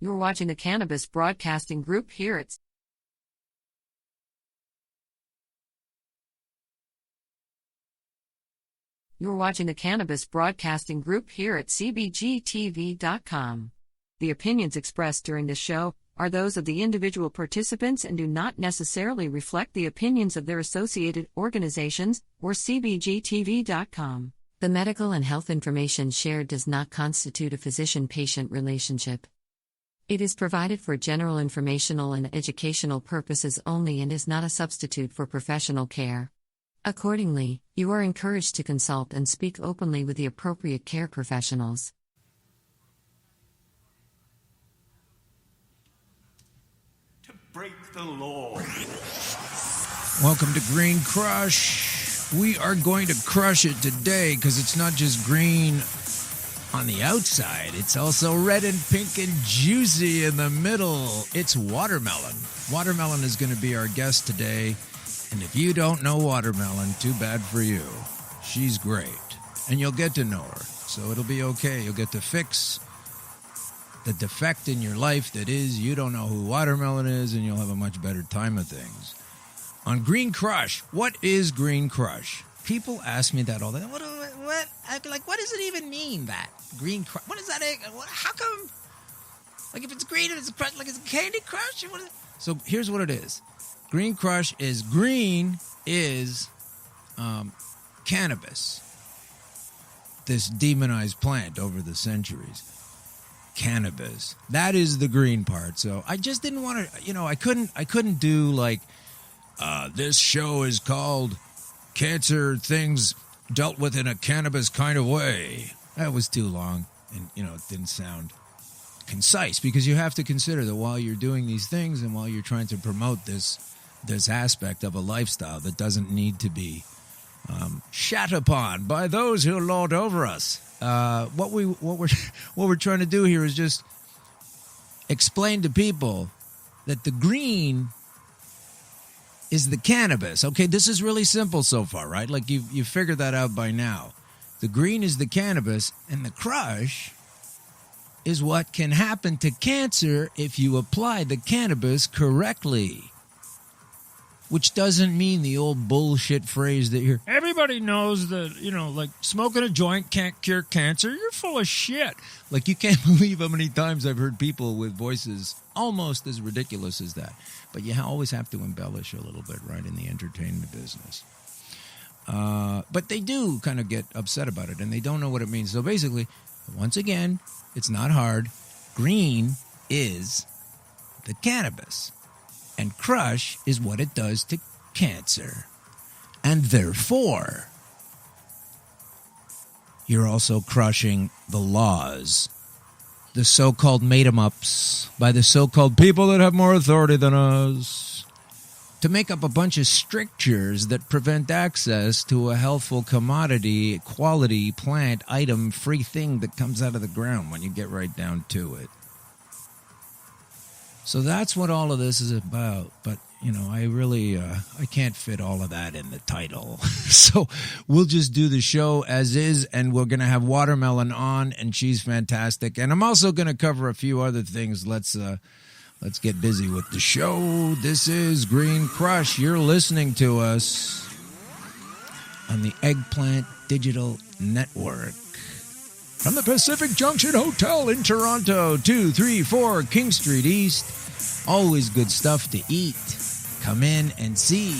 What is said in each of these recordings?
You're watching the Cannabis Broadcasting Group here at CBGTV.com. The opinions expressed during this show are those of the individual participants and do not necessarily reflect the opinions of their associated organizations or CBGTV.com. The medical and health information shared does not constitute a physician-patient relationship. It is provided for general informational and educational purposes only and is not a substitute for professional care. Accordingly, you are encouraged to consult and speak openly with the appropriate care professionals. To break the law. Welcome to Green Crush. We are going to crush it today because it's not just green on the outside, it's also red and pink and juicy in the middle. It's watermelon. Watermelon is going to be our guest today. And if you don't know watermelon, too bad for you. She's great. And you'll get to know her. So it'll be okay. You'll get to fix the defect in your life that is you don't know who watermelon is, and you'll have a much better time of things. On Green Crush, what is Green Crush? People ask me that all the time. What does it even mean, that? Green Crush? What is that? How come? Like, if it's green and it's a crush, like it's a Candy Crush? What is it? So here's what it is. Green Crush is cannabis. This demonized plant over the centuries. Cannabis. That is the green part. So I just didn't want to, I couldn't do like, this show is called Cancer Things Dealt With in a Cannabis Kind of Way. That was too long, and, it didn't sound concise, because you have to consider that while you're doing these things and while you're trying to promote this aspect of a lifestyle that doesn't need to be shat upon by those who lord over us. What we're trying to do here is just explain to people that the green is the cannabis. Okay, this is really simple so far, right? Like you figured that out by now. The green is the cannabis, and the crush is what can happen to cancer if you apply the cannabis correctly. Which doesn't mean the old bullshit phrase that everybody knows that, like smoking a joint can't cure cancer. You're full of shit. Like, you can't believe how many times I've heard people with voices almost as ridiculous as that. But you always have to embellish a little bit, right, in the entertainment business. But they do kind of get upset about it, and they don't know what it means. So basically, once again, it's not hard. Green is the cannabis. And crush is what it does to cancer. And therefore, you're also crushing the laws. The so-called made-em-ups by the so-called people that have more authority than us. To make up a bunch of strictures that prevent access to a healthful commodity, quality, plant, item, free thing that comes out of the ground when you get right down to it. So that's what all of this is about. But, I really, I can't fit all of that in the title. So we'll just do the show as is, and we're going to have Watermelon on, and she's fantastic. And I'm also going to cover a few other things. Let's get busy with the show. This is Green Crush. You're listening to us on the Eggplant Digital Network. From the Pacific Junction Hotel in Toronto, 234 King Street East. Always good stuff to eat. Come in and see.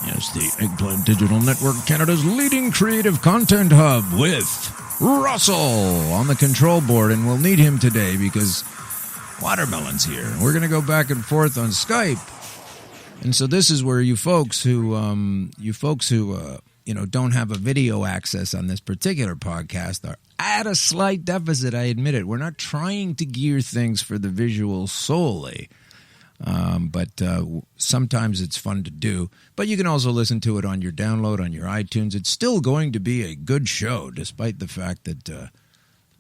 Yes, the Eggplant Digital Network, Canada's leading creative content hub, with Russell on the control board. And we'll need him today because Watermelon's here. We're going to go back and forth on Skype. And so this is where you folks who don't have a video access on this particular podcast are at a slight deficit. I admit it. We're not trying to gear things for the visual solely, but sometimes it's fun to do. But you can also listen to it on your download on your iTunes. It's still going to be a good show, despite the fact that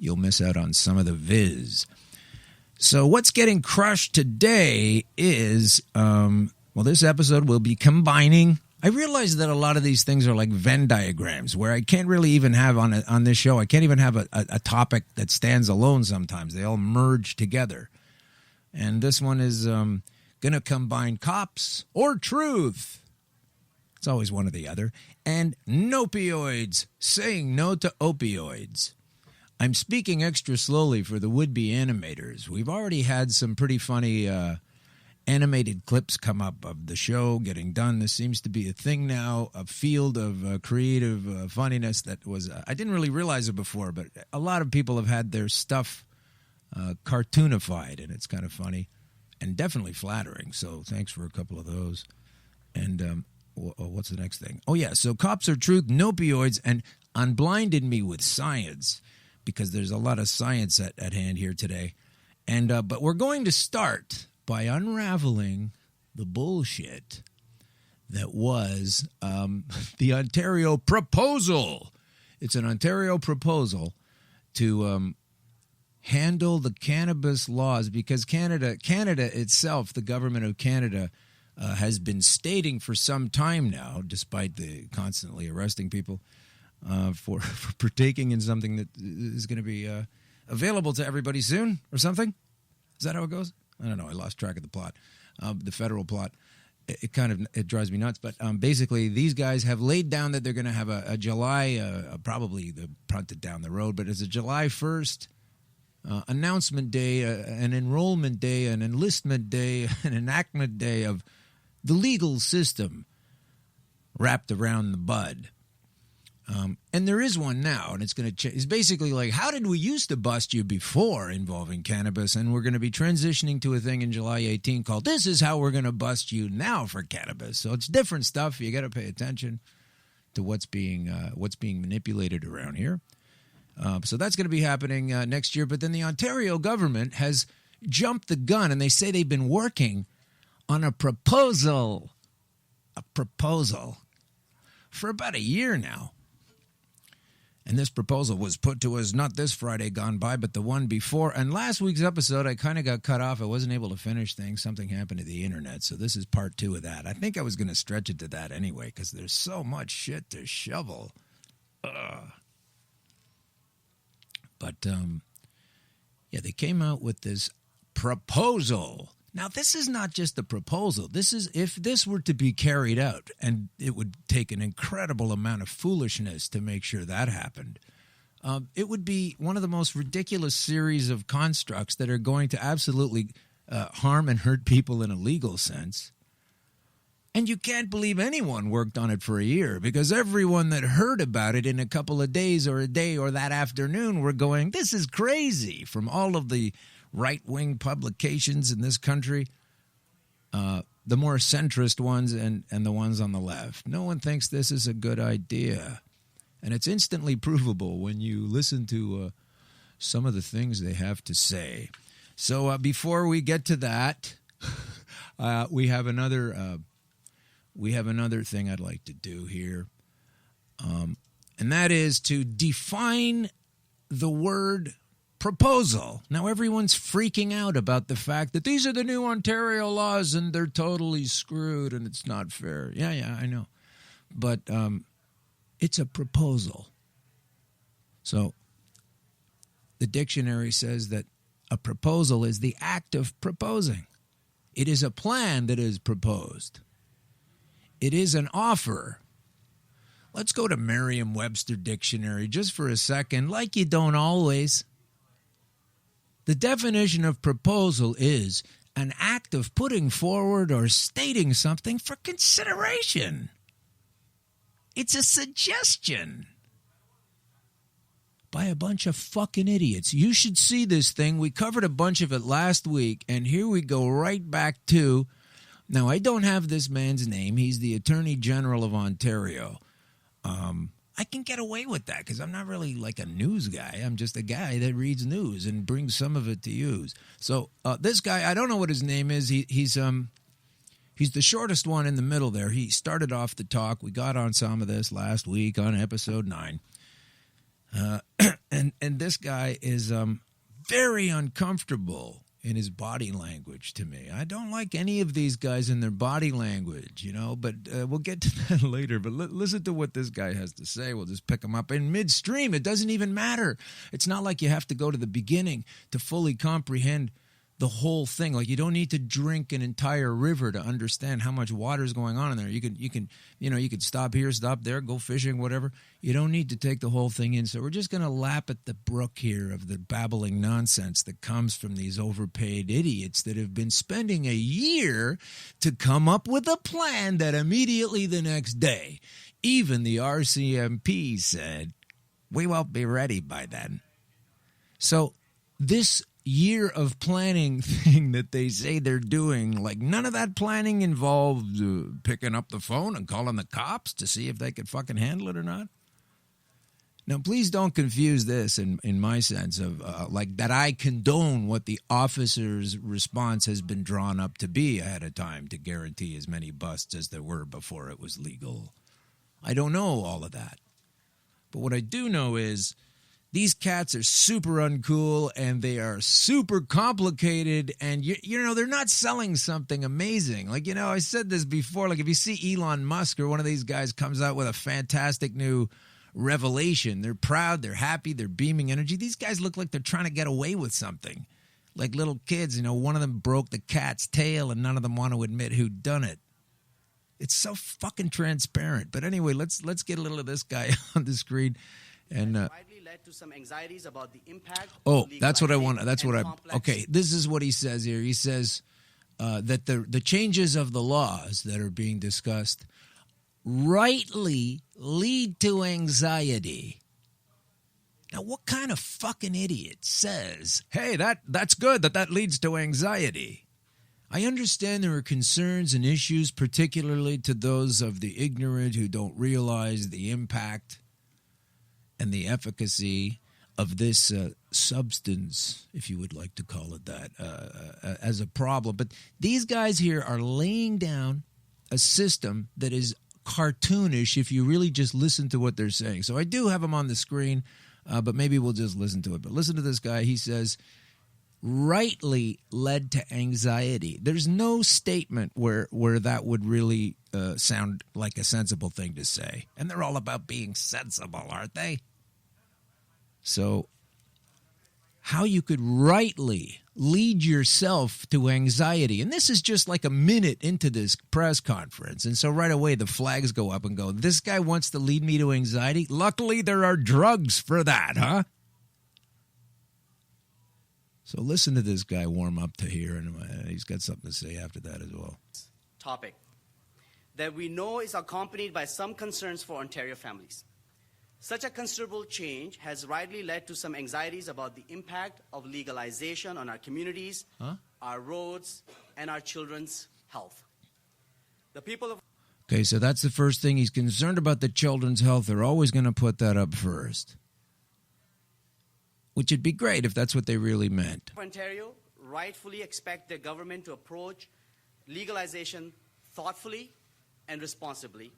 you'll miss out on some of the viz. So what's getting crushed today is, this episode will be combining I realize that a lot of these things are like Venn diagrams where I can't really even have on this show, I can't even have a topic that stands alone sometimes. They all merge together. And this one is going to combine cops or truth. It's always one or the other. And nopioids, saying no to opioids. I'm speaking extra slowly for the would-be animators. We've already had some pretty funny animated clips come up of the show getting done. This seems to be a thing now, a field of creative funniness that was, I didn't really realize it before, but a lot of people have had their stuff cartoonified, and it's kind of funny and definitely flattering. So thanks for a couple of those. And what's the next thing? Oh, yeah. So cops are truth, nopioids, and Unblinded Me With Science, because there's a lot of science at hand here today. And but we're going to start by unraveling the bullshit that was the Ontario proposal. It's an Ontario proposal to handle the cannabis laws, because Canada itself, the government of Canada, has been stating for some time now, despite the constantly arresting people for partaking in something that is going to be available to everybody soon or something. Is that how it goes? I don't know. I lost track of the plot, the federal plot. It drives me nuts. But basically, these guys have laid down that they're going to have a July, probably the punted down the road, but it's a July 1st announcement day, an enrollment day, an enlistment day, an enactment day of the legal system wrapped around the bud. And there is one now, and it's going to change. It's basically like, how did we used to bust you before involving cannabis? And we're going to be transitioning to a thing in July 18 called, this is how we're going to bust you now for cannabis. So it's different stuff. You got to pay attention to what's being manipulated around here. So that's going to be happening next year. But then the Ontario government has jumped the gun, and they say they've been working on a proposal for about a year now. And this proposal was put to us not this Friday gone by, but the one before. And last week's episode, I kind of got cut off. I wasn't able to finish things. Something happened to the internet. So this is part 2 of that. I think I was going to stretch it to that anyway, because there's so much shit to shovel. But, yeah, they came out with this proposal. Now, this is not just a proposal. This is, if this were to be carried out, and it would take an incredible amount of foolishness to make sure that happened, it would be one of the most ridiculous series of constructs that are going to absolutely harm and hurt people in a legal sense. And you can't believe anyone worked on it for a year, because everyone that heard about it in a couple of days or a day or that afternoon were going, this is crazy, from all of the right-wing publications in this country, the more centrist ones and the ones on the left. No one thinks this is a good idea. And it's instantly provable when you listen to some of the things they have to say. So before we get to that, we have another thing I'd like to do here. And that is to define the word proposal. Now, everyone's freaking out about the fact that these are the new Ontario laws and they're totally screwed and it's not fair. Yeah, I know. But it's a proposal. So the dictionary says that a proposal is the act of proposing. It is a plan that is proposed. It is an offer. Let's go to Merriam-Webster Dictionary just for a second, like you don't always. The definition of proposal is an act of putting forward or stating something for consideration. It's a suggestion by a bunch of fucking idiots. You should see this thing. We covered a bunch of it last week, and here we go right back to... Now, I don't have this man's name. He's the Attorney General of Ontario. I can get away with that because I'm not really like a news guy. I'm just a guy that reads news and brings some of it to use. So this guy, I don't know what his name is. He's the shortest one in the middle there. He started off the talk. We got on some of this last week on episode 9. And this guy is very uncomfortable in his body language to me. I don't like any of these guys in their body language, but we'll get to that later. But listen to what this guy has to say. We'll just pick him up in midstream. It doesn't even matter. It's not like you have to go to the beginning to fully comprehend the whole thing. Like, you don't need to drink an entire river to understand how much water is going on in there. You can stop here, stop there, go fishing, whatever. You don't need to take the whole thing in. So we're just going to lap at the brook here of the babbling nonsense that comes from these overpaid idiots that have been spending a year to come up with a plan that immediately the next day, even the RCMP said, we won't be ready by then. So this year of planning thing that they say they're doing, like, none of that planning involved picking up the phone and calling the cops to see if they could fucking handle it or not. Now, please don't confuse this in my sense of like that I condone what the officer's response has been drawn up to be ahead of time to guarantee as many busts as there were before it was legal. I don't know all of that. But what I do know is these cats are super uncool and they are super complicated, and they're not selling something amazing. Like, I said this before, like if you see Elon Musk or one of these guys comes out with a fantastic new revelation, they're proud, they're happy, they're beaming energy. These guys look like they're trying to get away with something. Like little kids, one of them broke the cat's tail and none of them want to admit who done it. It's so fucking transparent. But anyway, let's get a little of this guy on the screen. And led to some anxieties about the impact. That's what I want. Okay, this is what he says here. He says that the changes of the laws that are being discussed rightly lead to anxiety. Now, what kind of fucking idiot says, hey, that's good that leads to anxiety? I understand there are concerns and issues, particularly to those of the ignorant who don't realize the impact and the efficacy of this substance, if you would like to call it that, as a problem. But these guys here are laying down a system that is cartoonish if you really just listen to what they're saying. So I do have them on the screen, but maybe we'll just listen to it. But listen to this guy. He says, rightly led to anxiety. There's no statement where that would really sound like a sensible thing to say. And they're all about being sensible, aren't they? So how you could rightly lead yourself to anxiety. And this is just like a minute into this press conference. And so right away the flags go up and go, this guy wants to lead me to anxiety? Luckily there are drugs for that, huh? So listen to this guy warm up to here, and he's got something to say after that as well. Topic that we know is accompanied by some concerns for Ontario families. Such a considerable change has rightly led to some anxieties about the impact of legalization on our communities, our roads, and our children's health. The people of... Okay, so that's the first thing. He's concerned about the children's health. They're always going to put that up first, which would be great if that's what they really meant. Ontario rightfully expect their government to approach legalization thoughtfully and responsibly.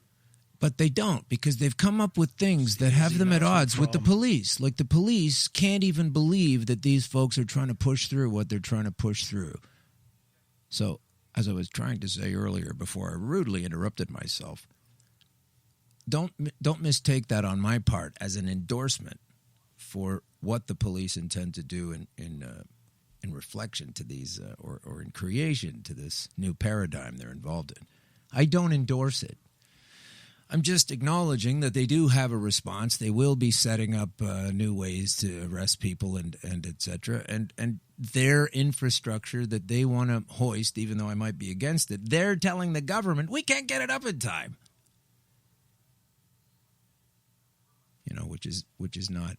But they don't, because they've come up with things that have them at odds with the police. Like the police can't even believe that these folks are trying to push through what they're trying to push through. So, as I was trying to say earlier before I rudely interrupted myself, don't mistake that on my part as an endorsement for what the police intend to do in reflection to these or in creation to this new paradigm they're involved in. I don't endorse it. I'm just acknowledging that they do have a response. They will be setting up new ways to arrest people and et cetera. And their infrastructure that they want to hoist, even though I might be against it, they're telling the government, we can't get it up in time. Which is not,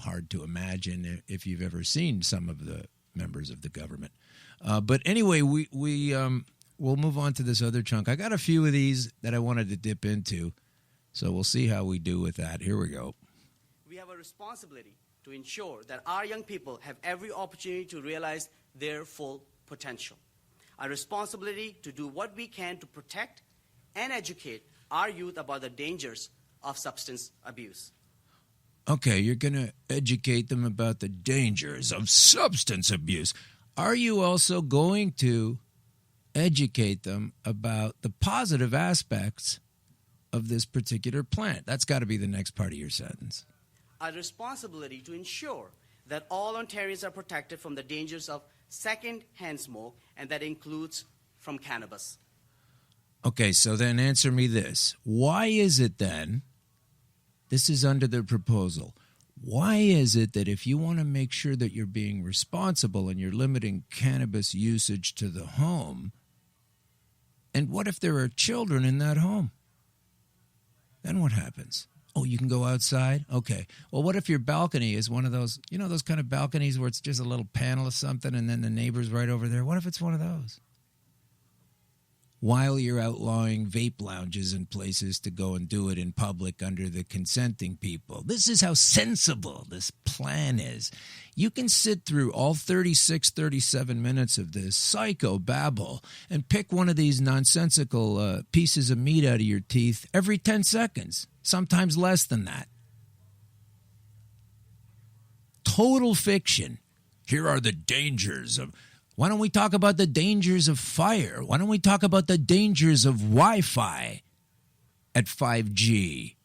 hard to imagine if you've ever seen some of the members of the government. But anyway, we'll move on to this other chunk. I got a few of these that I wanted to dip into, so we'll see how we do with that. Here we go. We have a responsibility to ensure that our young people have every opportunity to realize their full potential. A responsibility to do what we can to protect and educate our youth about the dangers of substance abuse. Okay, you're going to educate them about the dangers of substance abuse. are you also going to educate them about the positive aspects of this particular plant? That's got to be the next part of your sentence. A responsibility to ensure that all Ontarians are protected from the dangers of second-hand smoke, and that includes from cannabis. Okay, so then answer me this. Why is it then, this is under the proposal, why is it that if you want to make sure that you're being responsible and you're limiting cannabis usage to the home, and what if there are children in that home? Then what happens? Oh, you can go outside? Okay. Well, what if your balcony is one of those, you know, those kind of balconies where it's just a little panel of something and then the neighbor's right over there? What if it's one of those? While you're outlawing vape lounges and places to go and do it in public under the consenting people. This is how sensible this plan is. You can sit through all 36, 37 minutes of this psycho babble and pick one of these nonsensical pieces of meat out of your teeth every 10 seconds, sometimes less than that. Total fiction. Here are the dangers of... Why don't we talk about the dangers of fire? Why don't we talk about the dangers of Wi-Fi at 5G?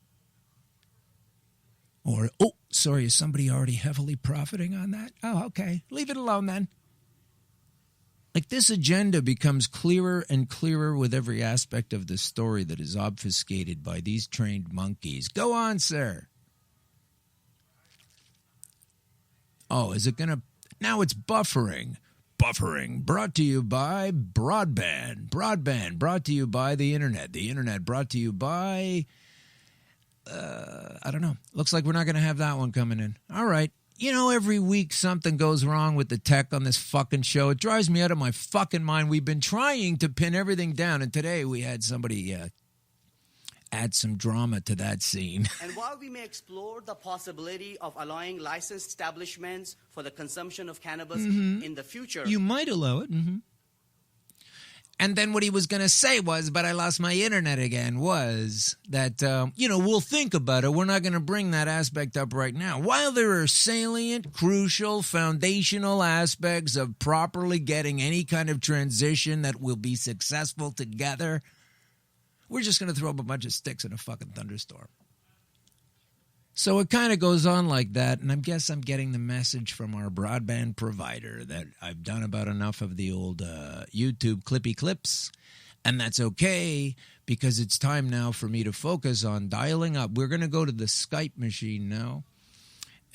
Or, oh, sorry, is somebody already heavily profiting on that? Oh, okay. Leave it alone then. Like, this agenda becomes clearer and clearer with every aspect of the story that is obfuscated by these trained monkeys. Go on, sir. Oh, is it going to... Now it's buffering. Buffering brought to you by broadband. Broadband brought to you by the internet. The internet brought to you by, I don't know. Looks like we're not going to have that one coming in. All right. You know, every week something goes wrong with the tech on this fucking show. It drives me out of my fucking mind. We've been trying to pin everything down, and today we had somebody add some drama to that scene. And while we may explore the possibility of allowing licensed establishments for the consumption of cannabis in the future... You might allow it. Mm-hmm. And then what he was going to say was, but I lost my internet again, was that, we'll think about it. We're not going to bring that aspect up right now. While there are salient, crucial, foundational aspects of properly getting any kind of transition that will be successful together... We're just going to throw up a bunch of sticks in a fucking thunderstorm. So it kind of goes on like that, and I guess I'm getting the message from our broadband provider that I've done about enough of the old YouTube clippy clips, and that's okay because it's time now for me to focus on dialing up. We're going to go to the Skype machine now,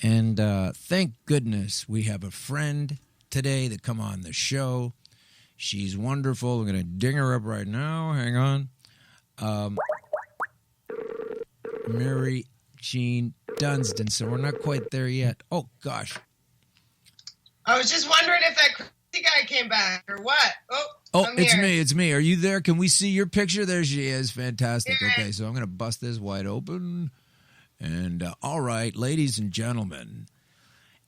and thank goodness we have a friend today that come on the show. She's wonderful. I'm going to ding her up right now. Hang on. Mary Jean Dunsdon. So we're not quite there yet. Oh, gosh. I was just wondering if that crazy guy came back or what. Oh, it's me. Are you there? Can we see your picture? There she is. Fantastic. Okay, so I'm going to bust this wide open. And all right, ladies and gentlemen,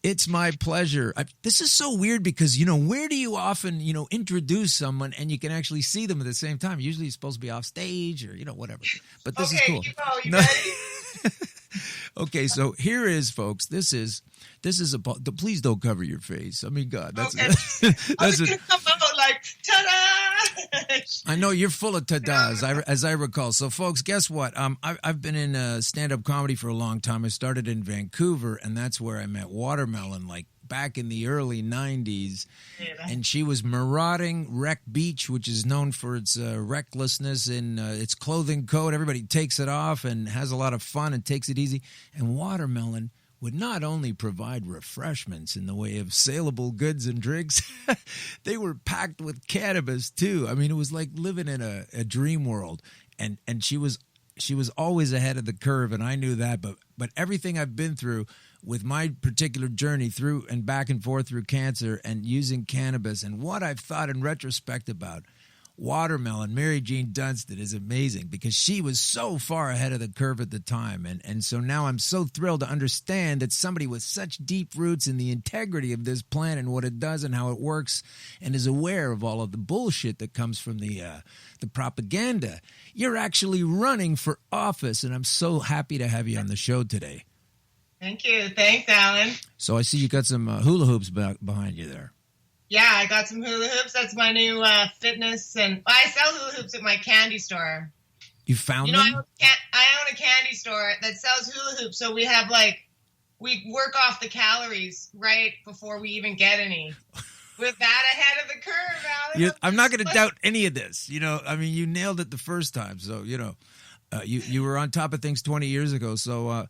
it's my pleasure. This is so weird because, where do you often, introduce someone and you can actually see them at the same time? Usually you're supposed to be off stage or, whatever. But this is cool. You ready? Okay, so here is, folks. This is please don't cover your face. I mean, God, that's okay. That's gonna come out like ta-da. I know you're full of ta-das, as I recall. So, folks, guess what? I've been in stand-up comedy for a long time. I started in Vancouver, and that's where I met Watermelon, like back in the early 90s. And she was marauding Wreck Beach, which is known for its recklessness in its clothing code. Everybody takes it off and has a lot of fun and takes it easy. And Watermelon would not only provide refreshments in the way of saleable goods and drinks, they were packed with cannabis too. I mean, it was like living in a dream world. And she was always ahead of the curve, and I knew that. But everything I've been through with my particular journey through and back and forth through cancer and using cannabis and what I've thought in retrospect about Watermelon, Mary Jean Dunsdon, is amazing because she was so far ahead of the curve at the time. And so now I'm so thrilled to understand that somebody with such deep roots in the integrity of this plant and what it does and how it works and is aware of all of the bullshit that comes from the propaganda. You're actually running for office, and I'm so happy to have you on the show today. Thank you. Thanks, Alan. So I see you got some hula hoops behind you there. Yeah, I got some hula hoops. That's my new fitness, and I sell hula hoops at my candy store. You found You know, them? I own a candy store that sells hula hoops, so we have we work off the calories right before we even get any. With that ahead of the curve, Alan. I'm not going to doubt any of this. You know, I mean, you nailed it the first time. So, you know, you were on top of things 20 years ago. So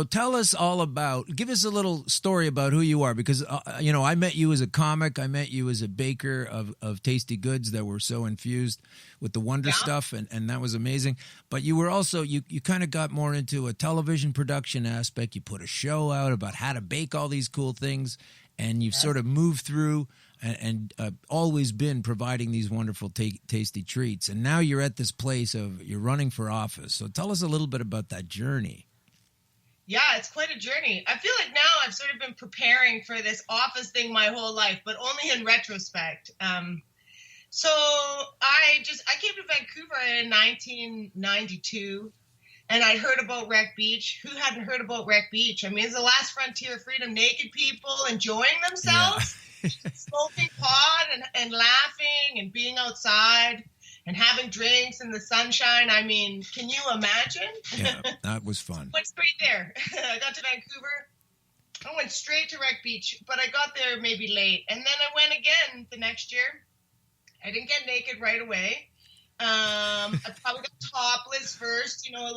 tell us all give us a little story about who you are, because, you know, I met you as a comic. I met you as a baker of tasty goods that were so infused with the wonder stuff. And that was amazing. But you were also, you kind of got more into a television production aspect. You put a show out about how to bake all these cool things. And you've sort of moved through and always been providing these wonderful, tasty treats. And now you're at this place you're running for office. So tell us a little bit about that journey. Yeah, it's quite a journey. I feel like now I've sort of been preparing for this office thing my whole life, but only in retrospect. So I came to Vancouver in 1992. And I'd heard about Wreck Beach. Who hadn't heard about Wreck Beach? I mean, it's the last frontier of freedom. Naked people enjoying themselves, smoking pot and laughing and being outside and having drinks in the sunshine. I mean, can you imagine? Yeah, that was fun. Went straight there. I got to Vancouver. I went straight to Wreck Beach, but I got there maybe late. And then I went again the next year. I didn't get naked right away. I probably got topless first, you know,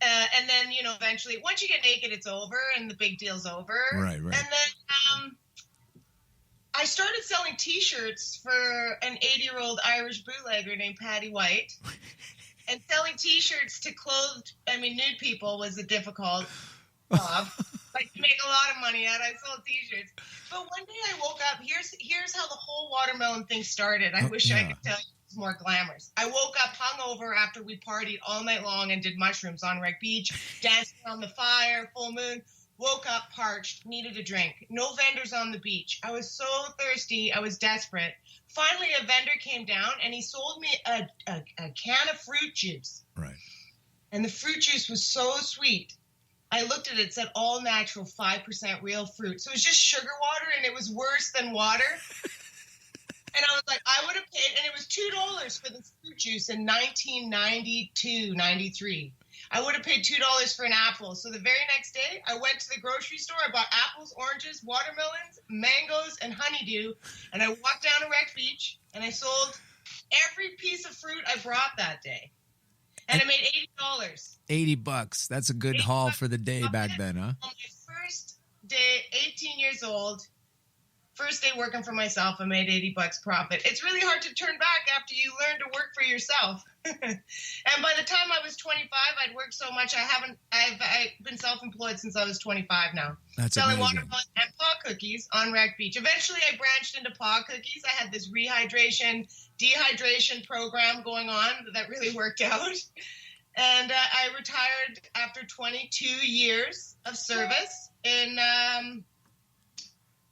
and then, you know, eventually, once you get naked, it's over and the big deal's over. Right. And then I started selling T-shirts for an 80-year-old Irish bootlegger named Patty White. And selling T-shirts to nude people was a difficult job. Like, you make a lot of money at it. I sold T-shirts. But one day I woke up. Here's how the whole watermelon thing started. I wish I could tell you it was more glamorous. I woke up hungover after we partied all night long and did mushrooms on Wreck Beach, dancing on the fire, full moon. Woke up parched, needed a drink. No vendors on the beach. I was so thirsty. I was desperate. Finally, a vendor came down and he sold me a can of fruit juice. Right. And the fruit juice was so sweet. I looked at it, said all natural, 5% real fruit. So it was just sugar water, and it was worse than water. And I was like, I would have paid, and it was $2 for this fruit juice in 1992, 93. I would have paid $2 for an apple. So the very next day, I went to the grocery store. I bought apples, oranges, watermelons, mangoes, and honeydew. And I walked down to Wreck Beach, and I sold every piece of fruit I brought that day. And I made $80. $80. That's a good haul for the day back then, huh? On my first day, 18 years old, first day working for myself, I made $80 profit. It's really hard to turn back after you learn to work for yourself. And by the time I was 25, I'd worked so much. I've been self-employed since I was 25 now. That's selling amazing. watermelon and paw cookies on Wreck Beach. Eventually, I branched into paw cookies. I had this dehydration program going on that really worked out. And I retired after 22 years of service in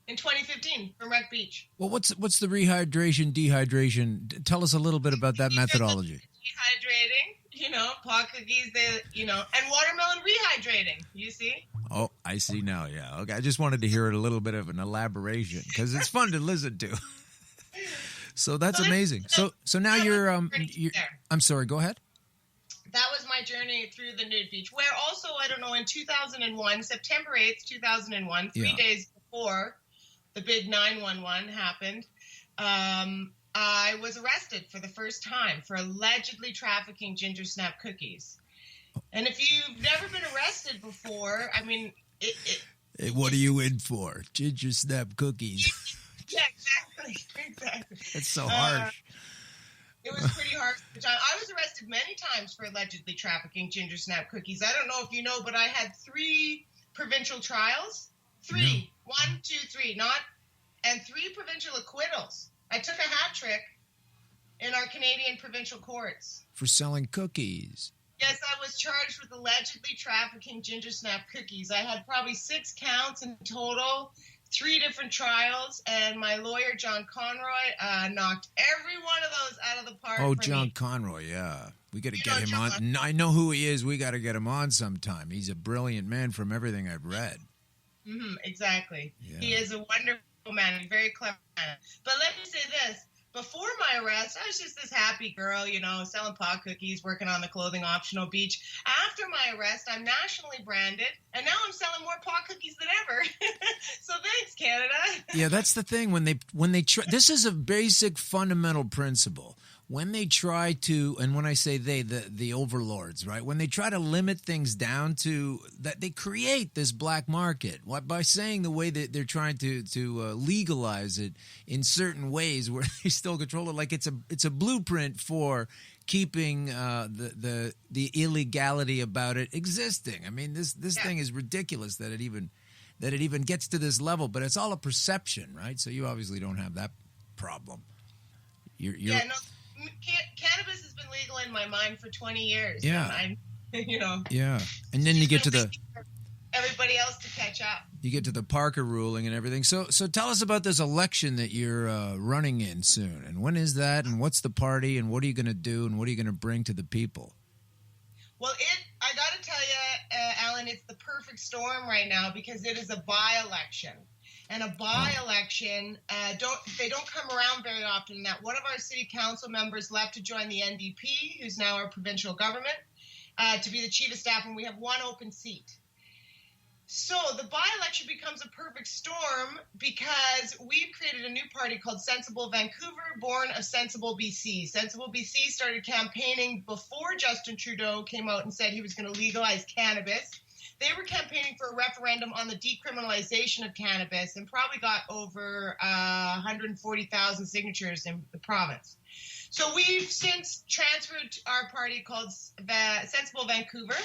2015 from Wreck Beach. Well, what's the dehydration? Tell us a little bit about that methodology. Dehydrating, paw cookies, and watermelon rehydrating, you see? Oh, I see now, yeah. Okay, I just wanted to hear a little bit of an elaboration because it's fun to listen to. So that's amazing. So now you're I'm sorry, go ahead. That was my journey through the nude beach, where also, I don't know, in 2001, September 8th, 2001, 3 days before the big 911 happened, I was arrested for the first time for allegedly trafficking ginger snap cookies. And if you've never been arrested before, I mean, hey, what are you in for? Ginger snap cookies. Yeah, exactly. That's so harsh. It was pretty harsh at the time. I was arrested many times for allegedly trafficking ginger snap cookies. I don't know if you know, but I had 3 provincial trials. 3. 1, 2, 3. And 3 provincial acquittals. I took a hat trick in our Canadian provincial courts. For selling cookies. Yes, I was charged with allegedly trafficking ginger snap cookies. I had probably 6 counts in total, 3 different trials, and my lawyer, John Conroy, knocked every one of those out of the park. Oh, John Conroy, yeah. We got to get him on. I know who he is. We got to get him on sometime. He's a brilliant man from everything I've read. Exactly. Yeah. He is a wonderful man, very clever man. But let me say this. Before my arrest, I was just this happy girl, you know, selling pot cookies, working on the clothing optional beach. After my arrest, I'm nationally branded, and now I'm selling more pot cookies than ever. So thanks, Canada. Yeah, that's the thing. When they try, this is a basic fundamental principle. When they try to, and when I say they, the overlords, right? When they try to limit things down to that, they create this black market by saying the way that they're trying to legalize it in certain ways where they still control it. Like it's a blueprint for keeping the illegality about it existing. I mean, this thing is ridiculous that it even gets to this level. But it's all a perception, right? So you obviously don't have that problem. Yeah, no. Cannabis has been legal in my mind for 20 years. Yeah. And you know. Yeah. And then you get to everybody else to catch up. You get to the Parker ruling and everything. So tell us about this election that you're running in soon. And when is that? And what's the party? And what are you going to do? And what are you going to bring to the people? Well, I got to tell you, Alan, it's the perfect storm right now because it is a by-election. And a by-election, they don't come around very often. That one of our city council members left to join the NDP, who's now our provincial government, to be the chief of staff, and we have one open seat. So the by-election becomes a perfect storm because we've created a new party called Sensible Vancouver, born of Sensible BC. Sensible BC started campaigning before Justin Trudeau came out and said he was going to legalize cannabis. They were campaigning for a referendum on the decriminalization of cannabis and probably got over 140,000 signatures in the province. So we've since transferred to our party called Sensible Vancouver,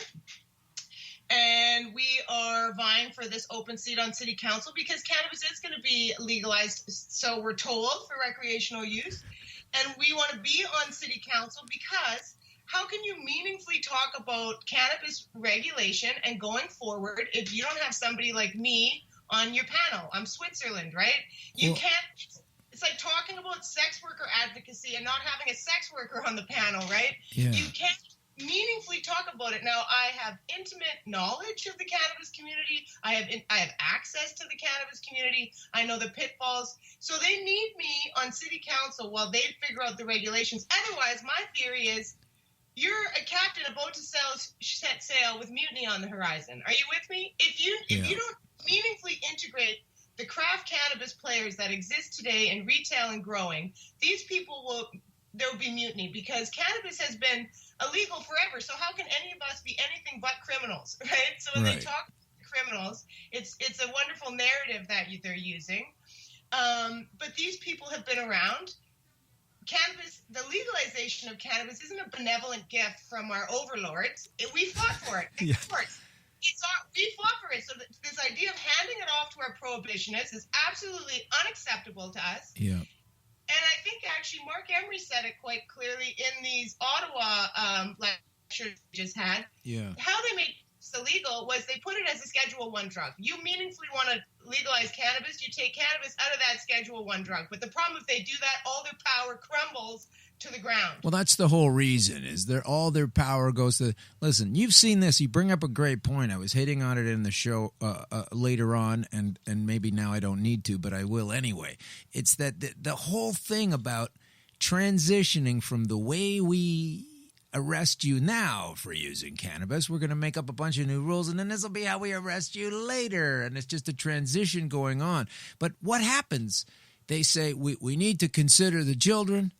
and we are vying for this open seat on city council because cannabis is going to be legalized, so we're told, for recreational use. And we want to be on city council because how can you meaningfully talk about cannabis regulation and going forward if you don't have somebody like me on your panel? I'm Switzerland, right? You can't. It's like talking about sex worker advocacy and not having a sex worker on the panel, right? Yeah. You can't meaningfully talk about it. Now, I have intimate knowledge of the cannabis community. I have access to the cannabis community. I know the pitfalls. So they need me on city council while they figure out the regulations. Otherwise, my theory is you're a captain about to set sail with mutiny on the horizon. Are you with me? If you don't meaningfully integrate the craft cannabis players that exist today in retail and growing, these people there will be mutiny because cannabis has been illegal forever. So how can any of us be anything but criminals, right? So when they talk to criminals, it's a wonderful narrative that they're using. But these people have been around. Cannabis, the legalization of cannabis isn't a benevolent gift from our overlords. We fought for it. Yeah. We fought for it. So this idea of handing it off to our prohibitionists is absolutely unacceptable to us. Yeah. And I think actually Mark Emery said it quite clearly in these Ottawa lectures we just had. Yeah. How they made this illegal was they put it as a Schedule I drug. You meaningfully want to legalize cannabis, you take cannabis out of that Schedule I drug. But the problem, if they do that, all their power crumbles to the ground. Well, that's the whole reason, is all their power goes to, listen, you've seen this, you bring up a great point. I was hitting on it in the show later on, and maybe now I don't need to, but I will anyway. It's that the whole thing about transitioning from the way we arrest you now for using cannabis, we're going to make up a bunch of new rules, and then this will be how we arrest you later, and it's just a transition going on. But what happens? They say we need to consider the children,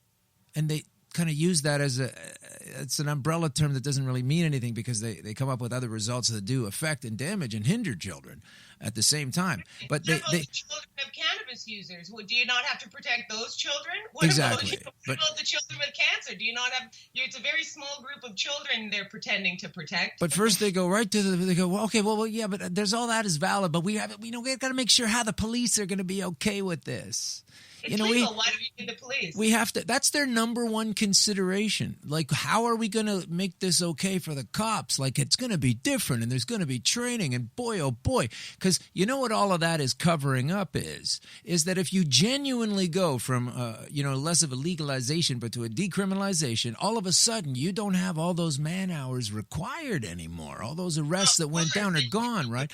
and they kind of use that as it's an umbrella term that doesn't really mean anything because they come up with other results that do affect and damage and hinder children at the same time. But they children of cannabis users. Do you not have to protect those children? Exactly. What about the children with cancer? Do you not have? It's a very small group of children they're pretending to protect. But first they go right to they go, well, okay, well, yeah, but there's all that is valid, but we've got to make sure how the police are going to be okay with this. It's legal. Why do you need the police? We have to. That's their number one consideration. Like, how are we going to make this okay for the cops? Like, it's going to be different, and there's going to be training, and boy, oh boy, because you know what all of that is covering up is that if you genuinely go from less of a legalization but to a decriminalization, all of a sudden you don't have all those man hours required anymore. All those arrests that went down are gone, right?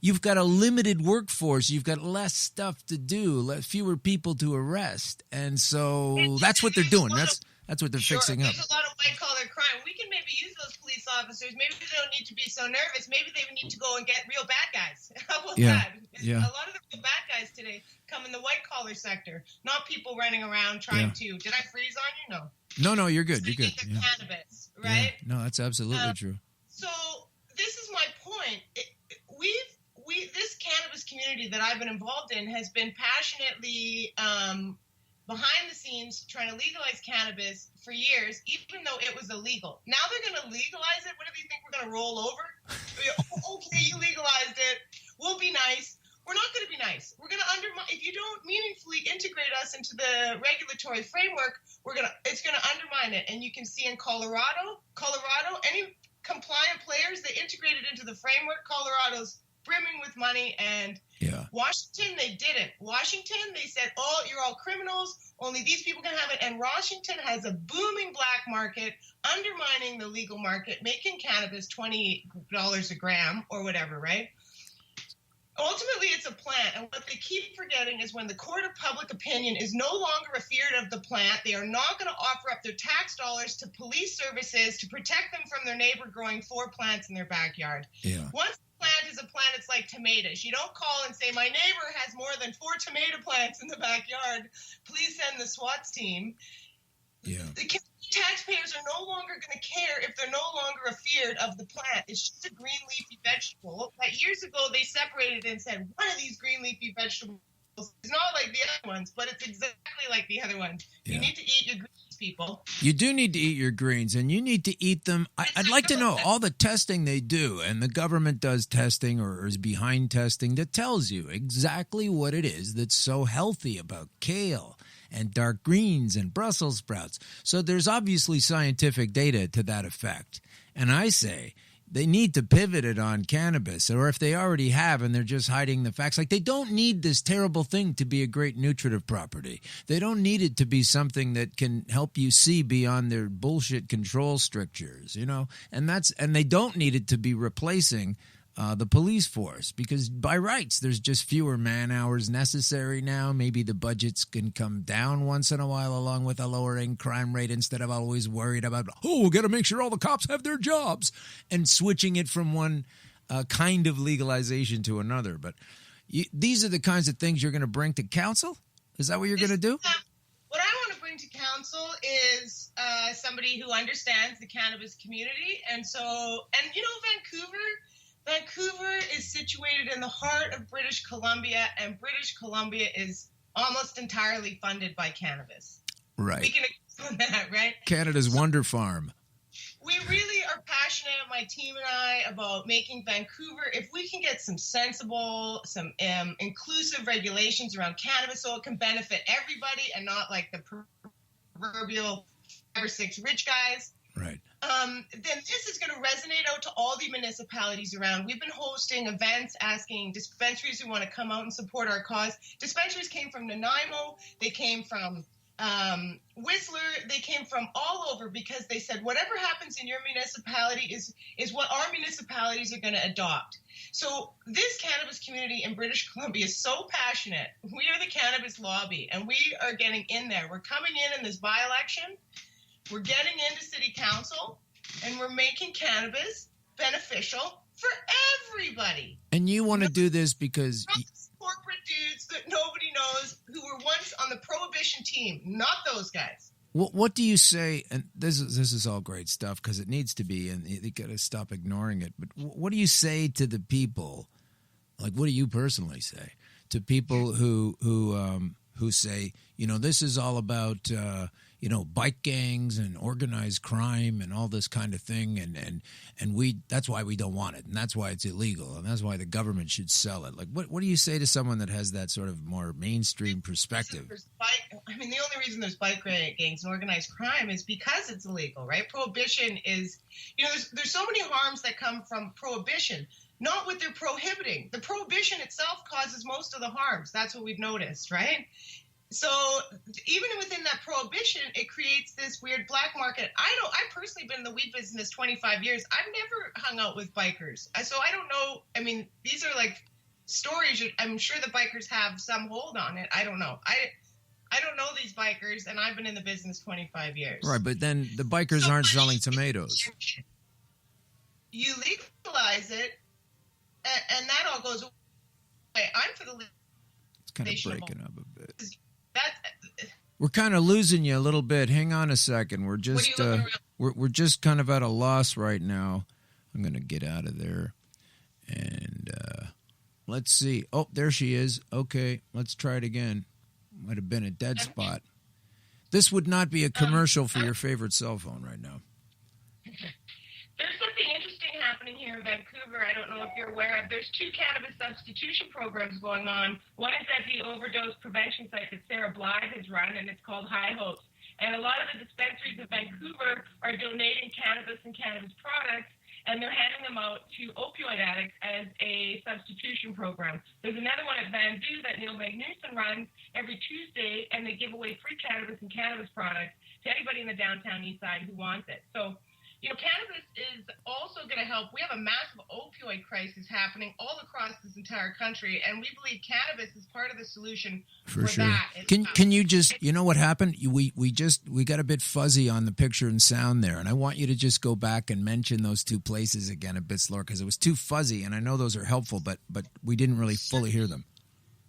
you've got a limited workforce. You've got less stuff to do, fewer people to arrest. And so that's what they're doing. That's what they're fixing up. There's a lot of white-collar crime. We can maybe use those police officers. Maybe they don't need to be so nervous. Maybe they need to go and get real bad guys. How about that? Yeah. A lot of the real bad guys today come in the white-collar sector, not people running around trying to. Did I freeze on you? No. No, you're good. You're good. Yeah. Cannabis, right? Yeah. No, that's absolutely true. So this is my point. This cannabis community that I've been involved in has been passionately behind the scenes trying to legalize cannabis for years, even though it was illegal. Now they're going to legalize it. What do you think we're going to roll over? Okay, you legalized it. We'll be nice. We're not going to be nice. We're going to undermine. If you don't meaningfully integrate us into the regulatory framework, it's going to undermine it. And you can see in Colorado, any compliant players, they integrated into the framework. Colorado's brimming with money, and Washington, they didn't. Washington, they said, oh, you're all criminals, only these people can have it. And Washington has a booming black market, undermining the legal market, making cannabis $20 a gram or whatever, right? Ultimately, it's a plant, and what they keep forgetting is when the court of public opinion is no longer afeard of the plant, they are not going to offer up their tax dollars to police services to protect them from their neighbor growing 4 plants in their backyard. Once plant is a plant, it's like tomatoes. You don't call and say, my neighbor has more than 4 tomato plants in the backyard. Please send the SWAT team. The taxpayers are no longer going to care if they're no longer afeard of the plant. It's just a green leafy vegetable. But years ago, they separated and said, one of these green leafy vegetables is not like the other ones, but it's exactly like the other ones. You need to eat your greens, people. You do need to eat your greens, and you need to eat them. I'd like to know all the testing they do, and the government does testing or is behind testing that tells you exactly what it is that's so healthy about kale and dark greens and Brussels sprouts. So there's obviously scientific data to that effect. And I say they need to pivot it on cannabis, or if they already have and they're just hiding the facts. Like, they don't need this terrible thing to be a great nutritive property. They don't need it to be something that can help you see beyond their bullshit control strictures, and they don't need it to be replacing the police force, because by rights there's just fewer man hours necessary now. Maybe the budgets can come down once in a while along with a lowering crime rate, instead of always worried about, we've got to make sure all the cops have their jobs, and switching it from one kind of legalization to another. But these are the kinds of things you're going to bring to council? Is that what you're going to do? What I want to bring to council is somebody who understands the cannabis community. And Vancouver is situated in the heart of British Columbia, and British Columbia is almost entirely funded by cannabis. Right. We can explain that, right? Canada's Wonder Farm. We really are passionate, my team and I, about making Vancouver, if we can get some sensible, some inclusive regulations around cannabis so it can benefit everybody and not like the proverbial 5 or 6 rich guys. Right. Then this is going to resonate out to all the municipalities around. We've been hosting events asking dispensaries who want to come out and support our cause. Dispensaries came from Nanaimo. They came from Whistler. They came from all over, because they said whatever happens in your municipality is what our municipalities are going to adopt. So this cannabis community in British Columbia is so passionate. We are the cannabis lobby, and we are getting in there. We're coming in this by-election. We're getting into city council, and we're making cannabis beneficial for everybody. And you want to do this because corporate dudes that nobody knows who were once on the prohibition team, not those guys. What do you say? And this is all great stuff, because it needs to be, and you got to stop ignoring it. But what do you say to the people? Like, what do you personally say to people who say, this is all about bike gangs and organized crime and all this kind of thing, and that's why we don't want it, and that's why it's illegal, and that's why the government should sell it. Like, what do you say to someone that has that sort of more mainstream perspective? The only reason there's bike gangs and organized crime is because it's illegal, right? Prohibition is, there's so many harms that come from prohibition, not what they're prohibiting. The prohibition itself causes most of the harms. That's what we've noticed, right? So even within that prohibition, it creates this weird black market. I've personally been in the weed business 25 years. I've never hung out with bikers. So I don't know. These are like stories. I'm sure the bikers have some hold on it. I don't know. I don't know these bikers, and I've been in the business 25 years. Right, but then the bikers aren't selling tomatoes. You legalize it, and that all goes away. I'm for the legalization. It's kind of breaking up a bit. That, We're kind of losing you a little bit. Hang on a second. We're just we're just kind of at a loss right now. I'm going to get out of there, and let's see. Oh, there she is. Okay, let's try it again. Might have been a dead spot. This would not be a commercial for your favorite cell phone right now. There's something interesting happening here in Vancouver. I don't know if you're aware of. There's 2 cannabis substitution programs going on. One is at the overdose prevention site that Sarah Blythe has run, and it's called High Hopes. And a lot of the dispensaries in Vancouver are donating cannabis and cannabis products, and they're handing them out to opioid addicts as a substitution program. There's another one at Vancouver that Neil Magnuson runs every Tuesday, and they give away free cannabis and cannabis products to anybody in the downtown east side who wants it. So, cannabis is also going to help. We have a massive opioid crisis happening all across this entire country, and we believe cannabis is part of the solution for sure. that. Can you just, what happened? We got a bit fuzzy on the picture and sound there, and I want you to just go back and mention those 2 places again a bit slower, because it was too fuzzy, and I know those are helpful, but we didn't really fully hear them.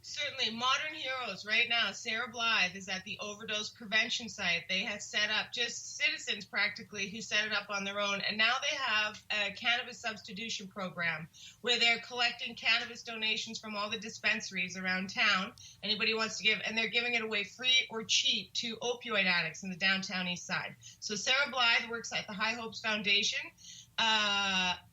Certainly. Modern Heroes right now, Sarah Blythe is at the overdose prevention site. They have set up, just citizens practically who set it up on their own, and now they have a cannabis substitution program where they're collecting cannabis donations from all the dispensaries around town. Anybody wants to give, and they're giving it away free or cheap to opioid addicts in the downtown east side. So Sarah Blythe works at the High Hopes Foundation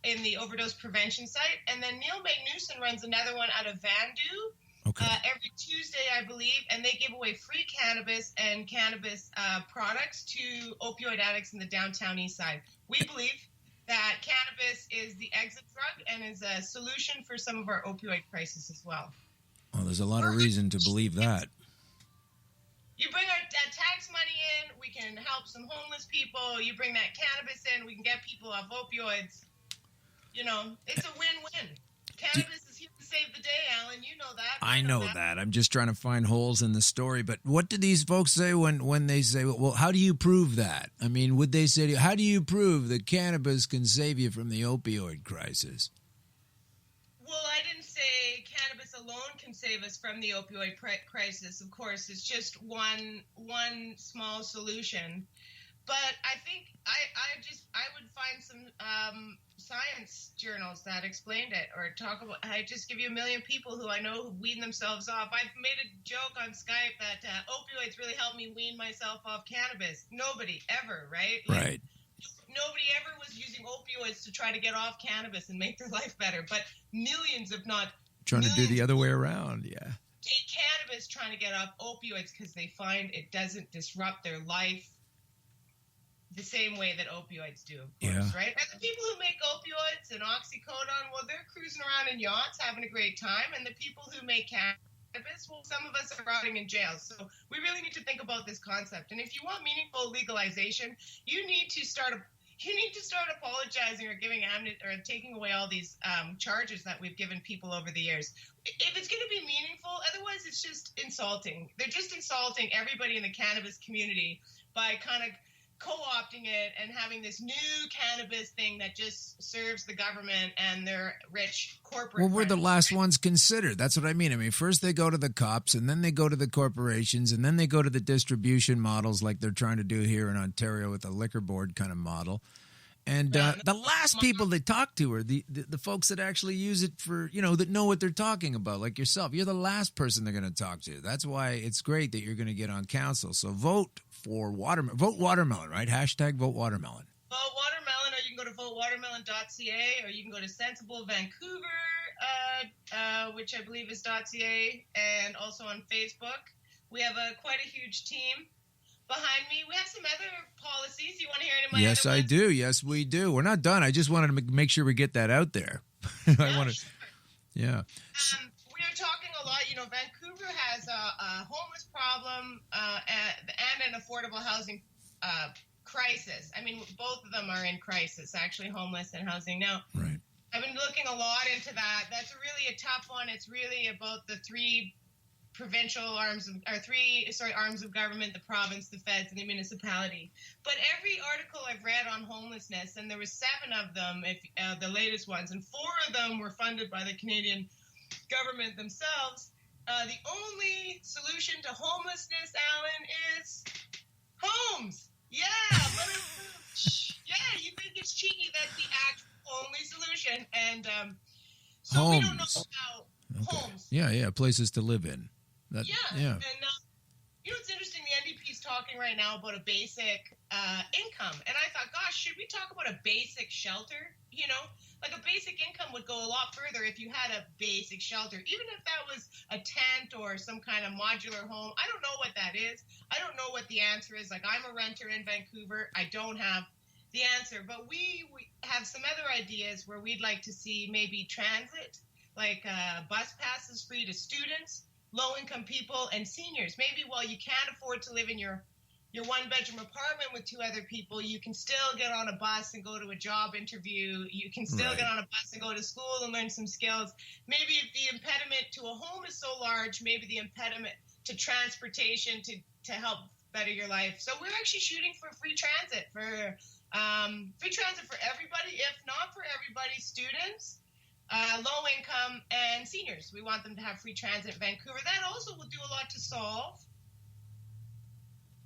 in the overdose prevention site, and then Neil Magnuson runs another one out of Vandu. Okay. Every Tuesday, I believe, and they give away free cannabis and cannabis products to opioid addicts in the downtown east side. We believe that cannabis is the exit drug and is a solution for some of our opioid crisis as well. Well, there's a lot of reason to believe that. You bring our tax money in, we can help some homeless people. You bring that cannabis in, we can get people off opioids. It's a win-win. Cannabis is here to save the day, Alan. You know that. I know that. I'm just trying to find holes in the story. But what do these folks say when they say, well, how do you prove that? I mean, would they say to you, how do you prove that cannabis can save you from the opioid crisis? Well, I didn't say cannabis alone can save us from the opioid crisis. Of course, it's just one small solution. But I think I would find some science journals that explained it, or talk about. I just give you a million people who I know who wean themselves off. I've made a joke on Skype that opioids really helped me wean myself off cannabis. Nobody ever, right? Right. Nobody ever was using opioids to try to get off cannabis and make their life better. But millions, if not trying to do the other way around, yeah. Take cannabis trying to get off opioids because they find it doesn't disrupt their life the same way that opioids do, of course, right? And the people who make opioids and oxycodone, well, they're cruising around in yachts having a great time. And the people who make cannabis, well, some of us are rotting in jail. So we really need to think about this concept. And if you want meaningful legalization, you need to start apologizing or giving or taking away all these charges that we've given people over the years. If it's going to be meaningful, otherwise it's just insulting. They're just insulting everybody in the cannabis community by kind of co-opting it and having this new cannabis thing that just serves the government and their rich corporate. Well, we're the last ones considered. That's what I mean. I mean, first they go to the cops, and then they go to the corporations, and then they go to the distribution models like they're trying to do here in Ontario with the liquor board kind of model. And the last people they talk to are the folks that actually use it for, that know what they're talking about, like yourself. You're the last person they're going to talk to. That's why it's great that you're going to get on council. So vote for watermelon. Vote watermelon, right? Hashtag vote watermelon. Vote watermelon, or you can go to votewatermelon.ca, or you can go to Sensible Vancouver, which I believe is .ca, and also on Facebook. We have quite a huge team behind me. We have some other policies. You want to hear any of my Yes, other I ones? do. Yes, we do. We're not done. I just wanted to make sure we get that out there. Yeah, sure. Yeah. We are talking a lot. Vancouver has a homeless problem and an affordable housing crisis. I mean, both of them are in crisis, actually, homeless and housing. Now, right. I've been looking a lot into that. That's really a tough one. It's really about the three provincial arms of government: the province, the feds, and the municipality. But every article I've read on homelessness, and there were 7 of them, the latest ones, and 4 of them were funded by the Canadian government themselves. The only solution to homelessness, Alan, is homes. Yeah, but you think it's cheeky? That's the actual only solution, and so homes. We don't know how homes. Yeah, places to live in. And it's interesting. The NDP is talking right now about a basic income, and I thought, gosh, should we talk about a basic shelter? Like a basic income would go a lot further if you had a basic shelter, even if that was a tent or some kind of modular home. I don't know what that is. I don't know what the answer is. Like, I'm a renter in Vancouver. I don't have the answer, but we have some other ideas where we'd like to see maybe transit, like bus passes free to students, low-income people, and seniors. Maybe while you can't afford to live in your one-bedroom apartment with 2 other people, you can still get on a bus and go to a job interview. You can still get on a bus and go to school and learn some skills. Maybe if the impediment to a home is so large, maybe the impediment to transportation to help better your life. So we're actually shooting for free transit for everybody, if not for everybody, students, low income, and seniors. We want them to have free transit in Vancouver. That also will do a lot to solve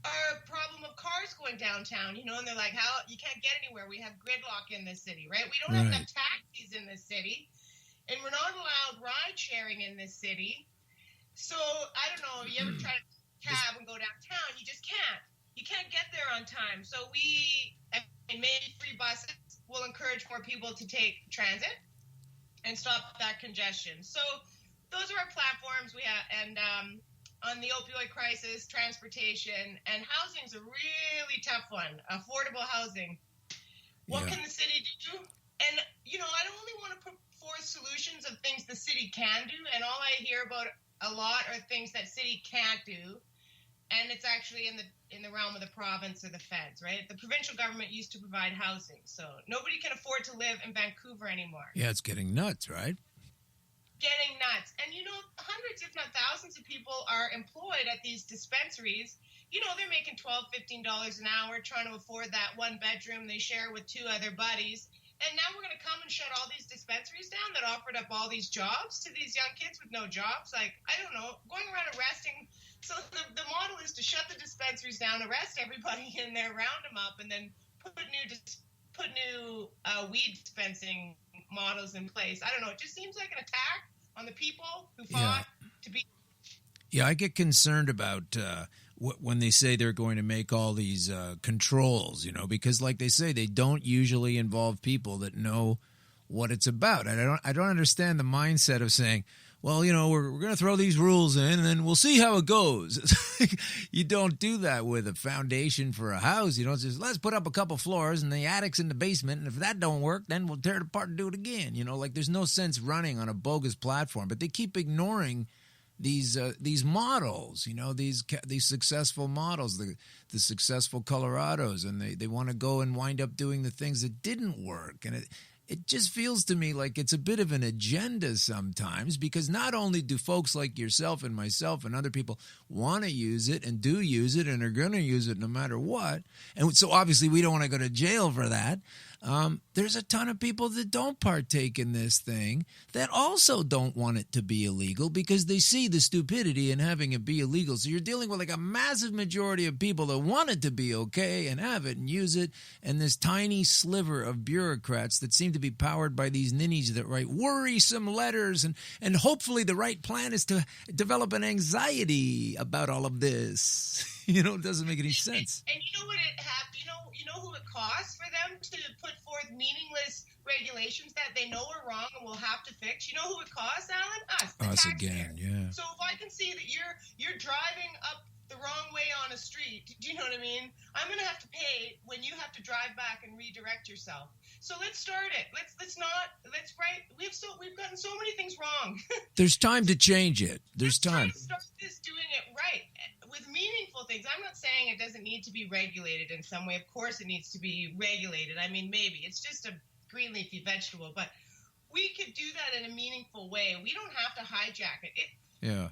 our problem of cars going downtown, and they're like, how you can't get anywhere. We have gridlock in this city, right? We don't have enough taxis in this city, and we're not allowed ride sharing in this city. So I don't know, you ever try to cab and go downtown? You just can't. You can't get there on time. So and maybe free buses will encourage more people to take transit and stop that congestion. So those are our platforms we have, and on the opioid crisis, transportation, and housing is a really tough one. Affordable housing. What can the city do? And, I don't only want to put forth solutions of things the city can do, and all I hear about a lot are things that city can't do, and it's actually in the realm of the province or the feds, right? The provincial government used to provide housing, so nobody can afford to live in Vancouver anymore. Yeah, it's getting nuts, right? Getting nuts. And hundreds if not thousands of people are employed at these dispensaries. They're making $12, $15 an hour trying to afford that 1 bedroom they share with 2 other buddies. And now we're going to come and shut all these dispensaries down that offered up all these jobs to these young kids with no jobs. Like, I don't know, going around arresting. So the model is to shut the dispensaries down, arrest everybody in there, round them up, and then put new weed dispensing models in place. I don't know. It just seems like an attack on the people who fought to be. Yeah, I get concerned about when they say they're going to make all these controls, because like they say, they don't usually involve people that know what it's about. And I don't understand the mindset of saying, well, we're going to throw these rules in and then we'll see how it goes. You don't do that with a foundation for a house. You don't just, let's put up a couple floors and the attics in the basement, and if that don't work, then we'll tear it apart and do it again. There's no sense running on a bogus platform, but they keep ignoring these models, these successful models, the successful Colorados, and they want to go and wind up doing the things that didn't work. And it just feels to me like it's a bit of an agenda sometimes, because not only do folks like yourself and myself and other people want to use it and do use it and are going to use it no matter what, and so obviously we don't want to go to jail for that. There's a ton of people that don't partake in this thing that also don't want it to be illegal because they see the stupidity in having it be illegal. So you're dealing with like a massive majority of people that want it to be okay and have it and use it, and this tiny sliver of bureaucrats that seem to be powered by these ninnies that write worrisome letters, and hopefully the right plan is to develop an anxiety about all of this. It doesn't make any sense. And you know what it happened? You know who it costs for them to put forth meaningless regulations that they know are wrong and will have to fix? You know who it costs, Alan? Us, the taxpayer. Again, yeah. So if I can see that you're driving up the wrong way on a street, do you know what I mean? I'm going to have to pay when you have to drive back and redirect yourself. So let's start it. We've gotten so many things wrong. There's time to change it. There's time. Let's start this doing it right with meaningful things. I'm not saying it doesn't need to be regulated in some way. Of course it needs to be regulated. I mean, maybe it's just a green leafy vegetable, but we could do that in a meaningful way. We don't have to hijack it. Yeah.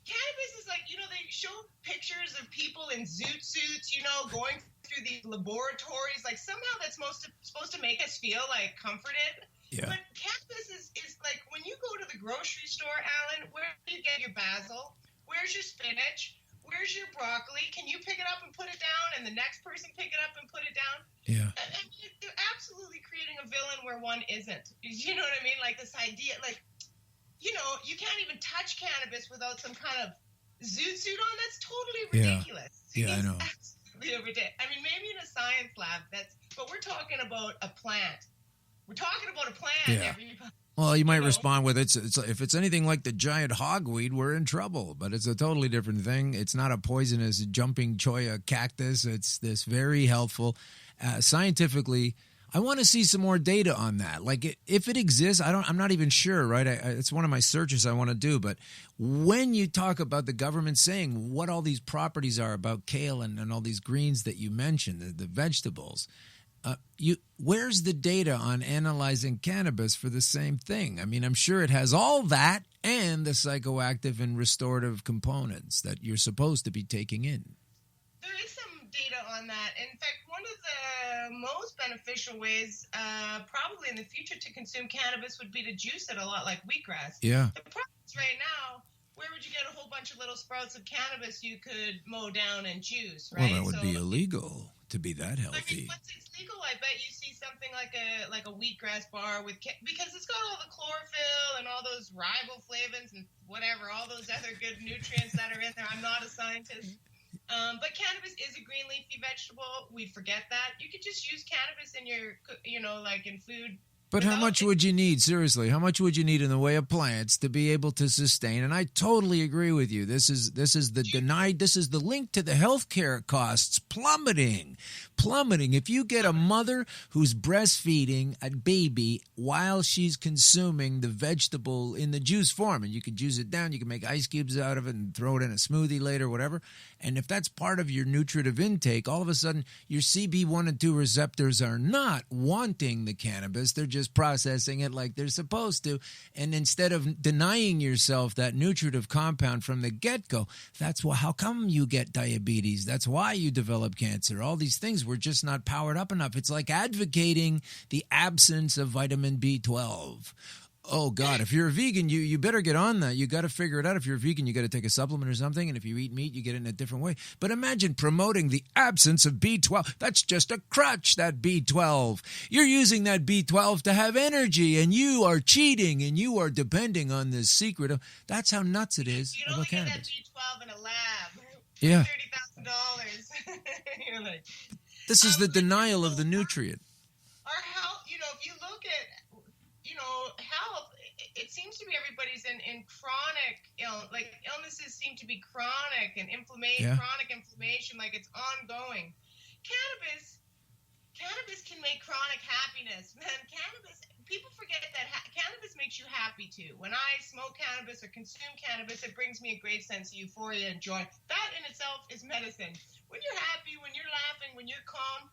Cannabis is like, they show pictures of people in zoot suits, going through these laboratories. Like, somehow that's supposed to make us feel, like, comforted. Yeah. But cannabis is like, when you go to the grocery store, Alan, where do you get your basil? Where's your spinach? Where's your broccoli? Can you pick it up and put it down, and the next person pick it up and put it down? Yeah. I mean, they're absolutely creating a villain where one isn't. You know what I mean? Like, this idea, like, you can't even touch cannabis without some kind of zoot suit on. That's totally ridiculous. Yeah, I know. Absolutely ridiculous. I mean, maybe in a science lab, but we're talking about a plant. We're talking about a plant, everybody. Well, you might respond with it's if it's anything like the giant hogweed, we're in trouble. But it's a totally different thing. It's not a poisonous jumping cholla cactus. It's this very helpful. Scientifically, I want to see some more data on that. Like, if it exists, I'm not even sure, right? It's one of my searches I want to do. But when you talk about the government saying what all these properties are about kale and all these greens that you mentioned, the vegetables, where's the data on analyzing cannabis for the same thing? I mean, I'm sure it has all that and the psychoactive and restorative components that you're supposed to be taking in. There is some data on that. In fact, one of the most beneficial ways, probably in the future, to consume cannabis would be to juice it a lot like wheatgrass. Yeah. The problem is right now, where would you get a whole bunch of little sprouts of cannabis you could mow down and juice, right? Well, that would be illegal to be that healthy. I mean, once it's legal, I bet you see something like a wheatgrass bar because it's got all the chlorophyll and all those riboflavins and whatever, all those other good nutrients that are in there. I'm not a scientist. But cannabis is a green leafy vegetable. We forget that. You could just use cannabis in your, like in food. But how much would you need, seriously? How much would you need in the way of plants to be able to sustain? And I totally agree with you. This is the link to the healthcare costs plummeting. If you get a mother who's breastfeeding a baby while she's consuming the vegetable in the juice form, and you can juice it down, you can make ice cubes out of it and throw it in a smoothie later, whatever. And if that's part of your nutritive intake, all of a sudden your CB1 and 2 receptors are not wanting the cannabis. They're just processing it like they're supposed to. And instead of denying yourself that nutritive compound from the get-go, how come you get diabetes? That's why you develop cancer. All these things were just not powered up enough. It's like advocating the absence of vitamin B12. Oh, God, if you're a vegan, you better get on that. You got to figure it out. If you're a vegan, you got to take a supplement or something. And if you eat meat, you get it in a different way. But imagine promoting the absence of B12. That's just a crutch, that B12. You're using that B12 to have energy, and you are cheating, and you are depending on this secret. That's how nuts it is about cannabis. You don't get that B12 in a lab. Yeah. $30,000. You're like, this is the denial of the nutrient. Our health, if you look at, health, it seems to be everybody's in chronic illnesses seem to be chronic and chronic inflammation, like it's ongoing. Cannabis can make chronic happiness. Man, people forget that cannabis makes you happy too. When I smoke cannabis or consume cannabis, it brings me a great sense of euphoria and joy. That in itself is medicine. When you're happy, when you're laughing, when you're calm,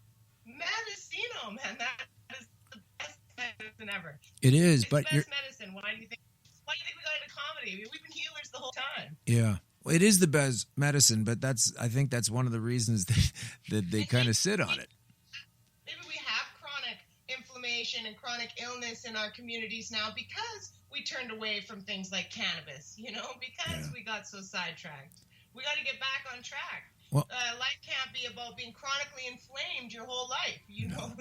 medicino, man, that is the best medicine ever. It is, it's but the best medicine. Why do you think we got into comedy? I mean, we've been healers the whole time. Yeah. Well, it is the best medicine, but I think that's one of the reasons that they kind of sit on it. Maybe we have chronic inflammation and chronic illness in our communities now because we turned away from things like cannabis, because we got so sidetracked. We got to get back on track. Well, life can't be about being chronically inflamed your whole life. You got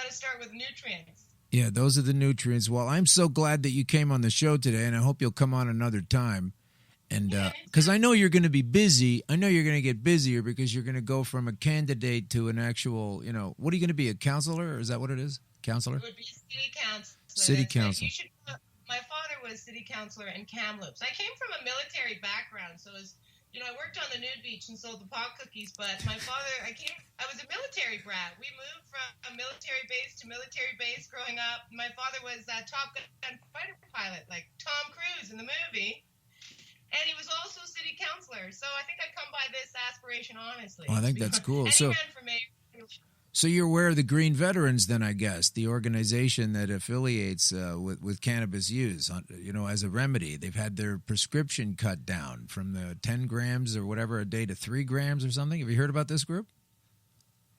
to start with nutrients. Yeah, those are the nutrients. Well, I'm so glad that you came on the show today, and I hope you'll come on another time. And because I know you're going to be busy. I know you're going to get busier because you're going to go from a candidate to an actual, what are you going to be, a counselor? Or is that what it is? Counselor? It would be city council. City council. My father was city councilor in Kamloops. I came from a military background, so it was, I worked on the nude beach and sold the pot cookies, but my father, I was a military brat. We moved from a military base to military base growing up. My father was a Top Gun fighter pilot, like Tom Cruise in the movie. And he was also city councilor. So I think I come by this aspiration honestly. Well, I think that's cool. And he ran for mayor. So you're aware of the Green Veterans then, I guess, the organization that affiliates with cannabis use, as a remedy. They've had their prescription cut down from the 10 grams or whatever a day to 3 grams or something. Have you heard about this group?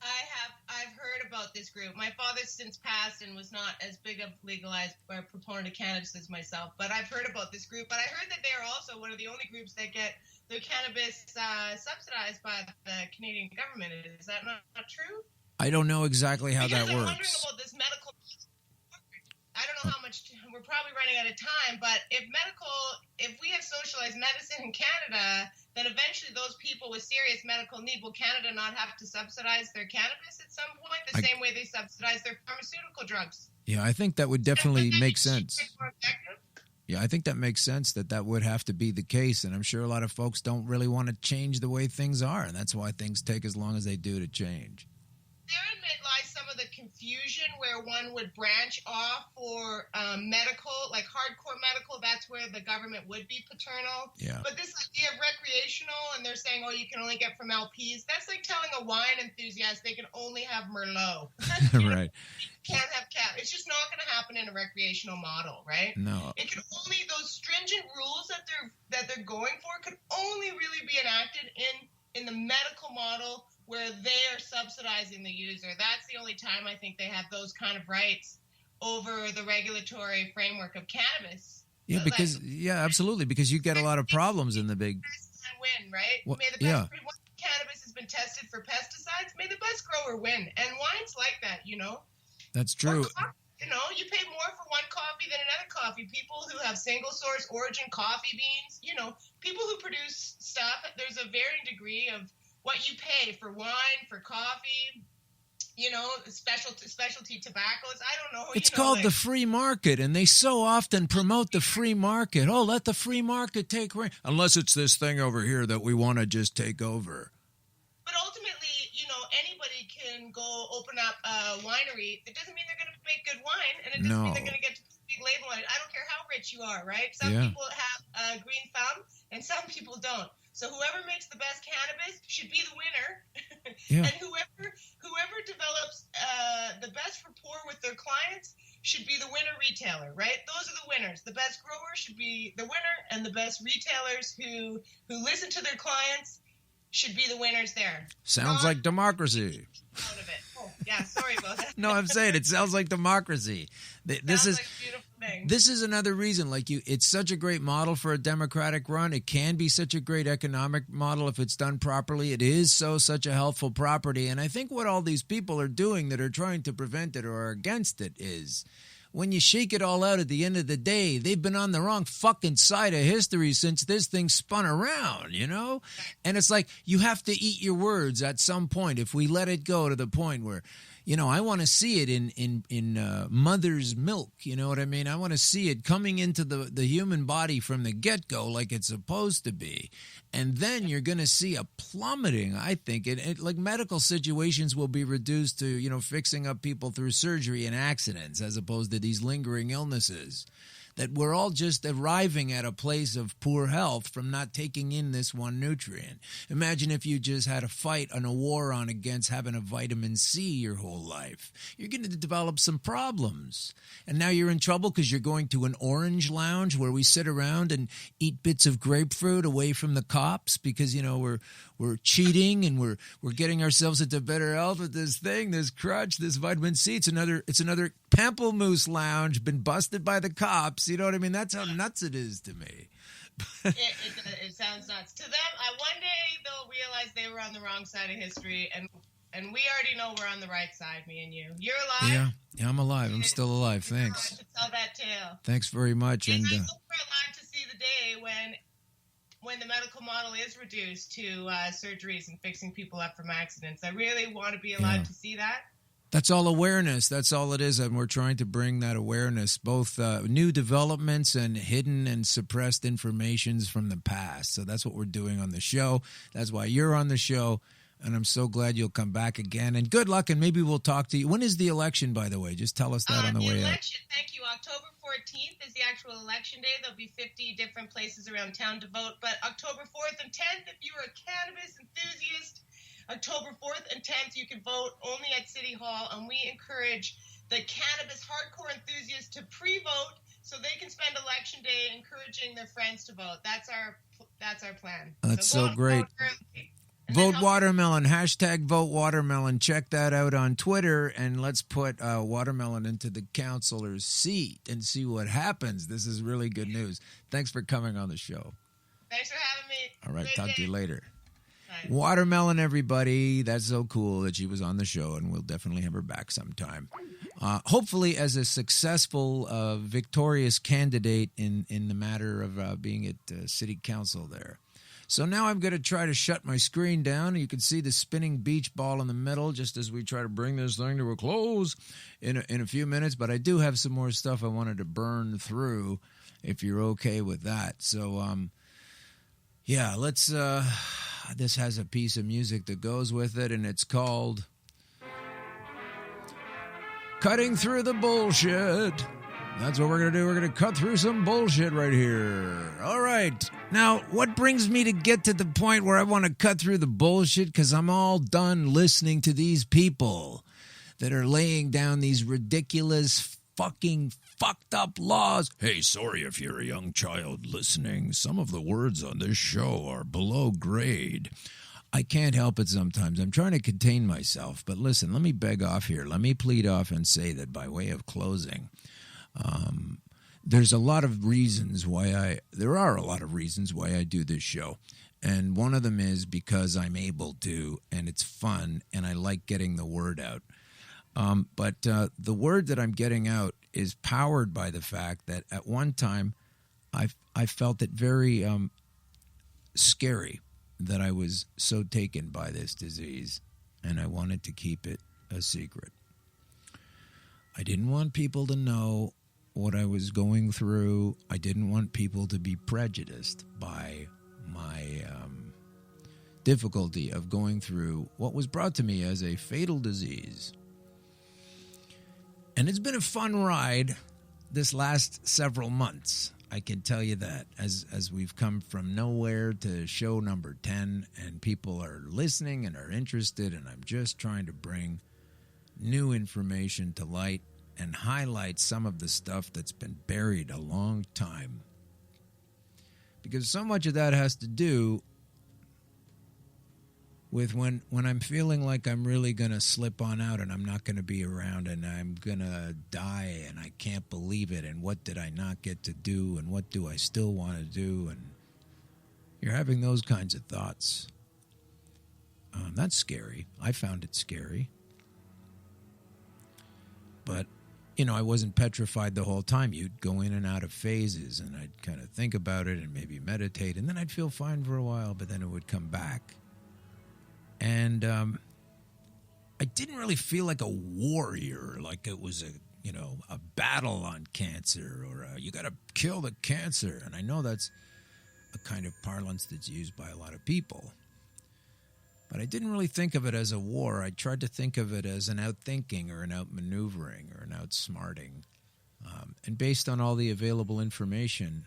I've heard about this group. My father's since passed and was not as big a legalized or proponent of cannabis as myself, but I've heard about this group. But I heard that they are also one of the only groups that get their cannabis subsidized by the Canadian government. Is that not true? I don't know exactly how because that I'm works. wondering about this medical. I don't know how much we're probably running out of time, but if we have socialized medicine in Canada, then eventually those people with serious medical need, will Canada not have to subsidize their cannabis at some point, the same way they subsidize their pharmaceutical drugs? Yeah, I think that would definitely make sense. More effective? Yeah, I think that makes sense that would have to be the case, and I'm sure a lot of folks don't really want to change the way things are, and that's why things take as long as they do to change. Therein lies some of the confusion where one would branch off for medical, like hardcore medical. That's where the government would be paternal. Yeah. But this idea of recreational, and they're saying, you can only get from LPs. That's like telling a wine enthusiast they can only have Merlot. Right. You can't have cap. It's just not going to happen in a recreational model, right? No. It can only, those stringent rules that they're going for could only really be enacted in the medical model, where they are subsidizing the user. That's the only time I think they have those kind of rights over the regulatory framework of cannabis. Yeah, absolutely, because you get a lot of problems in the big. Win, right? Well, may the best, once cannabis has been tested for pesticides, may the best grower win. And wine's like that, That's true. You pay more for one coffee than another coffee. People who have single source origin coffee beans, people who produce stuff, there's a varying degree of what you pay for wine, for coffee, specialty tobaccos. I don't know. It's called the free market, and they so often promote the free market. Oh, let the free market take reign. Unless it's this thing over here that we want to just take over. But ultimately, anybody can go open up a winery. It doesn't mean they're going to make good wine, and it doesn't mean they're going to get a big label on it. I don't care how rich you are, right? Some people have a green thumb, and some people don't. So whoever makes the best cannabis should be the winner, and whoever develops the best rapport with their clients should be the winner retailer, right? Those are the winners. The best grower should be the winner, and the best retailers who listen to their clients should be the winners there. Sounds like democracy. Out of it. Oh, yeah, sorry about that. No, I'm saying it sounds like democracy. This is. Like a beautiful thing. This is another reason, it's such a great model for a democratic run. It can be such a great economic model if it's done properly. It is such a helpful property. And I think what all these people are doing that are trying to prevent it or are against it is, when you shake it all out at the end of the day, they've been on the wrong fucking side of history since this thing spun around, And it's like, you have to eat your words at some point. If we let it go to the point where, I want to see it in mother's milk, you know what I mean? I want to see it coming into the human body from the get-go like it's supposed to be. And then you're going to see a plummeting, I think. Like medical situations will be reduced to, fixing up people through surgery and accidents as opposed to these lingering illnesses. That we're all just arriving at a place of poor health from not taking in this one nutrient. Imagine if you just had a fight and a war on against having a vitamin C your whole life. You're going to develop some problems. And now you're in trouble because you're going to an orange lounge where we sit around and eat bits of grapefruit away from the cops because, we're cheating and we're getting ourselves into better health with this thing, this crutch, this vitamin C. It's another pamplemousse lounge been busted by the cops. You know what I mean? That's how nuts it is to me. It sounds nuts to them. One day they'll realize they were on the wrong side of history, and we already know we're on the right side. Me and you. You're alive. Yeah, I'm alive. I'm still alive. Thanks. To tell that tale. Thanks very much. And I hope we're alive to see the day when the medical model is reduced to surgeries and fixing people up from accidents. I really want to be alive to see that. That's all awareness. That's all it is. And we're trying to bring that awareness, both new developments and hidden and suppressed informations from the past. So that's what we're doing on the show. That's why you're on the show. And I'm so glad you'll come back again. And good luck, and maybe we'll talk to you. When is the election, by the way? Just tell us that on the way out. Thank you. October 14th is the actual election day. There'll be 50 different places around town to vote. But October 4th and 10th, if you're a cannabis enthusiast, October 4th and 10th, you can vote only at City Hall, and we encourage the cannabis hardcore enthusiasts to pre-vote so they can spend Election Day encouraging their friends to vote. That's our plan. That's go so out and great. vote early. And then Vote help Watermelon, hashtag Vote Watermelon. Check that out on Twitter, and let's put Watermelon into the councilor's seat and see what happens. This is really good news. Thanks for coming on the show. Thanks for having me. All right, Great talk to day. you later. Bye. Watermelon, everybody. That's so cool that she was on the show, and we'll definitely have her back sometime. Hopefully as a successful, victorious candidate in the matter of being at City Council there. So now I'm going to try to shut my screen down. You can see the spinning beach ball in the middle just as we try to bring this thing to a close in a few minutes. But I do have some more stuff I wanted to burn through if you're okay with that. So, yeah, let's... this has a piece of music that goes with it, and it's called Cutting Through the Bullshit. That's what we're going to do. We're going to cut through some bullshit right here. All right. Now, what brings me to get to the point where I want to cut through the bullshit? Because I'm all done listening to these people that are laying down these ridiculous fucking fucked up laws. Hey, sorry if you're a young child listening. Some of the words on this show are below grade. I can't help it sometimes. I'm trying to contain myself. But listen, let me beg off here. Let me plead off and say that by way of closing, there's a lot of reasons why there are a lot of reasons why I do this show. And one of them is because I'm able to, and it's fun, and I like getting the word out. But the word that I'm getting out is powered by the fact that at one time I felt it very scary that I was so taken by this disease, and I wanted to keep it a secret. I didn't want people to know what I was going through. I didn't want people to be prejudiced by my difficulty of going through what was brought to me as a fatal disease. And it's been a fun ride this last several months. I can tell you that as we've come from nowhere to show number 10, and people are listening and are interested, and I'm just trying to bring new information to light and highlight some of the stuff that's been buried a long time. Because so much of that has to do with when I'm feeling like I'm really going to slip on out and I'm not going to be around and I'm going to die and I can't believe it, and what did I not get to do and what do I still want to do, and you're having those kinds of thoughts. That's scary. I found it scary. But, you know, I wasn't petrified the whole time. You'd go in and out of phases, and I'd kind of think about it and maybe meditate, and then I'd feel fine for a while, but then it would come back. And I didn't really feel like a warrior, like it was a battle on cancer, or you got to kill the cancer. And I know that's a kind of parlance that's used by a lot of people. But I didn't really think of it as a war. I tried to think of it as an outthinking or an outmaneuvering or an outsmarting. And based on all the available information,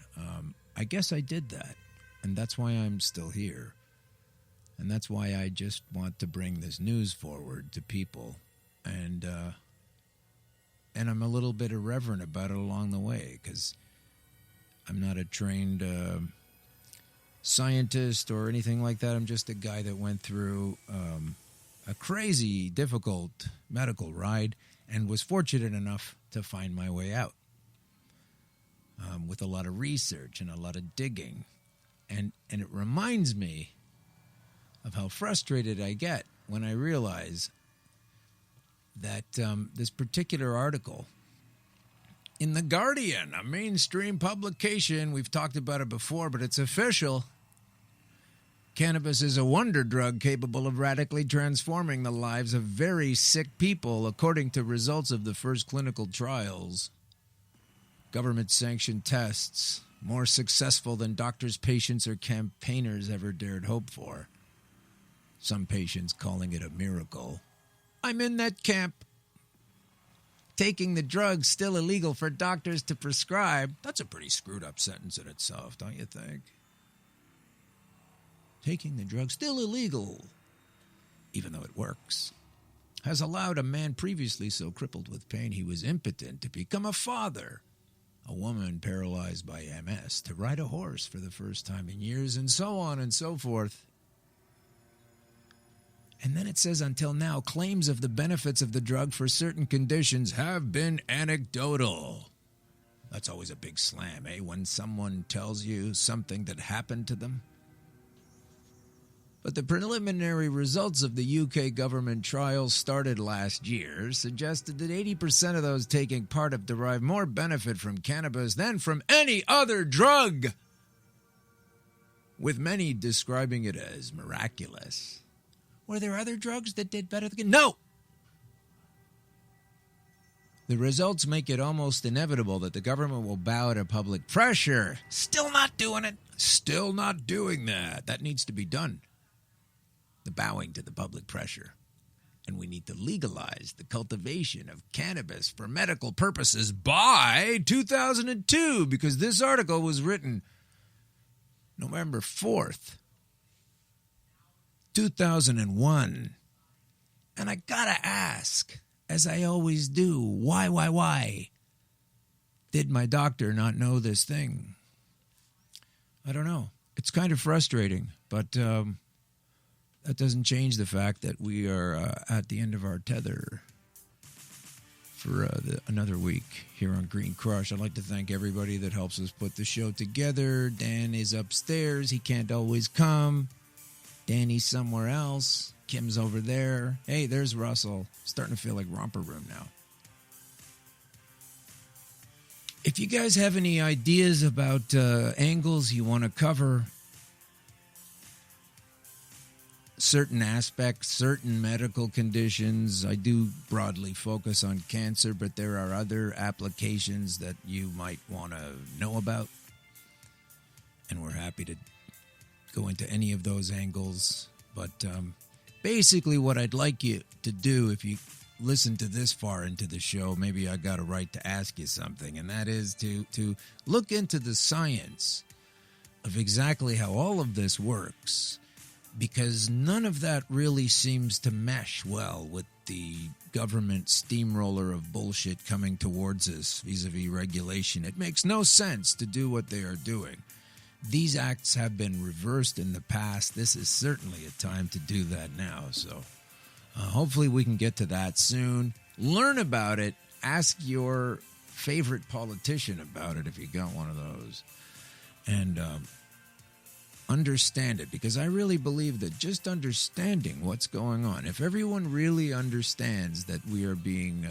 I guess I did that. And that's why I'm still here. And that's why I just want to bring this news forward to people. And I'm a little bit irreverent about it along the way, because I'm not a trained scientist or anything like that. I'm just a guy that went through a crazy, difficult medical ride and was fortunate enough to find my way out with a lot of research and a lot of digging. And it reminds me of how frustrated I get when I realize that this particular article in The Guardian, a mainstream publication, we've talked about it before, but it's official. Cannabis is a wonder drug capable of radically transforming the lives of very sick people, according to results of the first clinical trials. Government-sanctioned tests, more successful than doctors, patients, or campaigners ever dared hope for. Some patients calling it a miracle. I'm in that camp. Taking the drug still illegal for doctors to prescribe. That's a pretty screwed up sentence in itself, don't you think? Taking the drug still illegal even though it works, has allowed a man previously so crippled with pain he was impotent to become a father, a woman paralyzed by MS to ride a horse for the first time in years, and so on and so forth. And then it says, until now, claims of the benefits of the drug for certain conditions have been anecdotal. That's always a big slam, eh? When someone tells you something that happened to them. But the preliminary results of the UK government trials started last year suggested that 80% of those taking part have derived more benefit from cannabis than from any other drug, with many describing it as miraculous. Were there other drugs that did better than... No! The results make it almost inevitable that the government will bow to public pressure. Still not doing it. Still not doing that. That needs to be done. The bowing to the public pressure. And we need to legalize the cultivation of cannabis for medical purposes by 2002, because this article was written November 4th, 2001. And I gotta ask, as I always do, why? Did my doctor not know this thing? I don't know. It's kind of frustrating, but that doesn't change the fact that we are at the end of our tether for another week here on Green Crush. I'd like to thank everybody that helps us put the show together. Dan is upstairs. He can't always come. Danny's somewhere else. Kim's over there. Hey, there's Russell. Starting to feel like Romper Room now. If you guys have any ideas about angles you want to cover, certain aspects, certain medical conditions. I do broadly focus on cancer, but there are other applications that you might want to know about. And we're happy to go into any of those angles. But basically what I'd like you to do, if you listen to this far into the show, maybe I got a right to ask you something, and that is to look into the science of exactly how all of this works. Because none of that really seems to mesh well with the government steamroller of bullshit coming towards us vis-a-vis regulation. It makes no sense to do what they are doing. These acts have been reversed in the past. This is certainly a time to do that now. So hopefully we can get to that soon. Learn about it. Ask your favorite politician about it if you got one of those. And understand it, because I really believe that just understanding what's going on, if everyone really understands that we are being,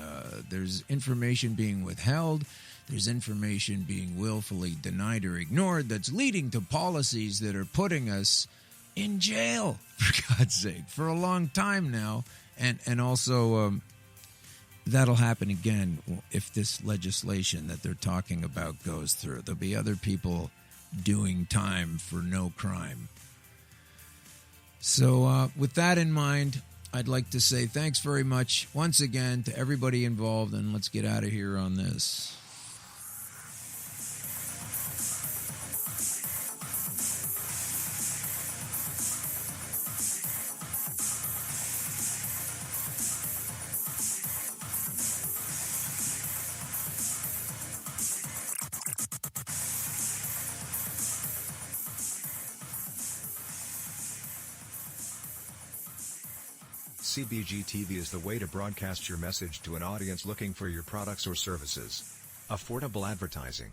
there's information being withheld, there's information being willfully denied or ignored that's leading to policies that are putting us in jail, for God's sake, for a long time now. And also that'll happen again if this legislation that they're talking about goes through. There'll be other people doing time for no crime. So with that in mind, I'd like to say thanks very much once again to everybody involved, and let's get out of here on this. CBG TV is the way to broadcast your message to an audience looking for your products or services. Affordable advertising,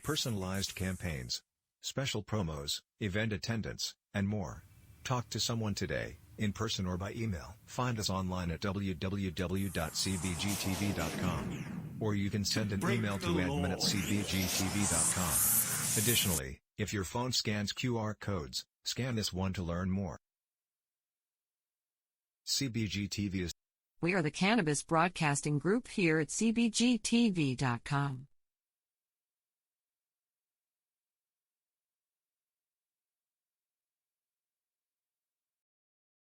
personalized campaigns, special promos, event attendance, and more. Talk to someone today, in person or by email. Find us online at www.cbgtv.com. Or you can send an email to admin@cbgtv.com. Additionally, if your phone scans QR codes, scan this one to learn more. CBG TV is... We are the Cannabis Broadcasting Group here at cbgtv.com.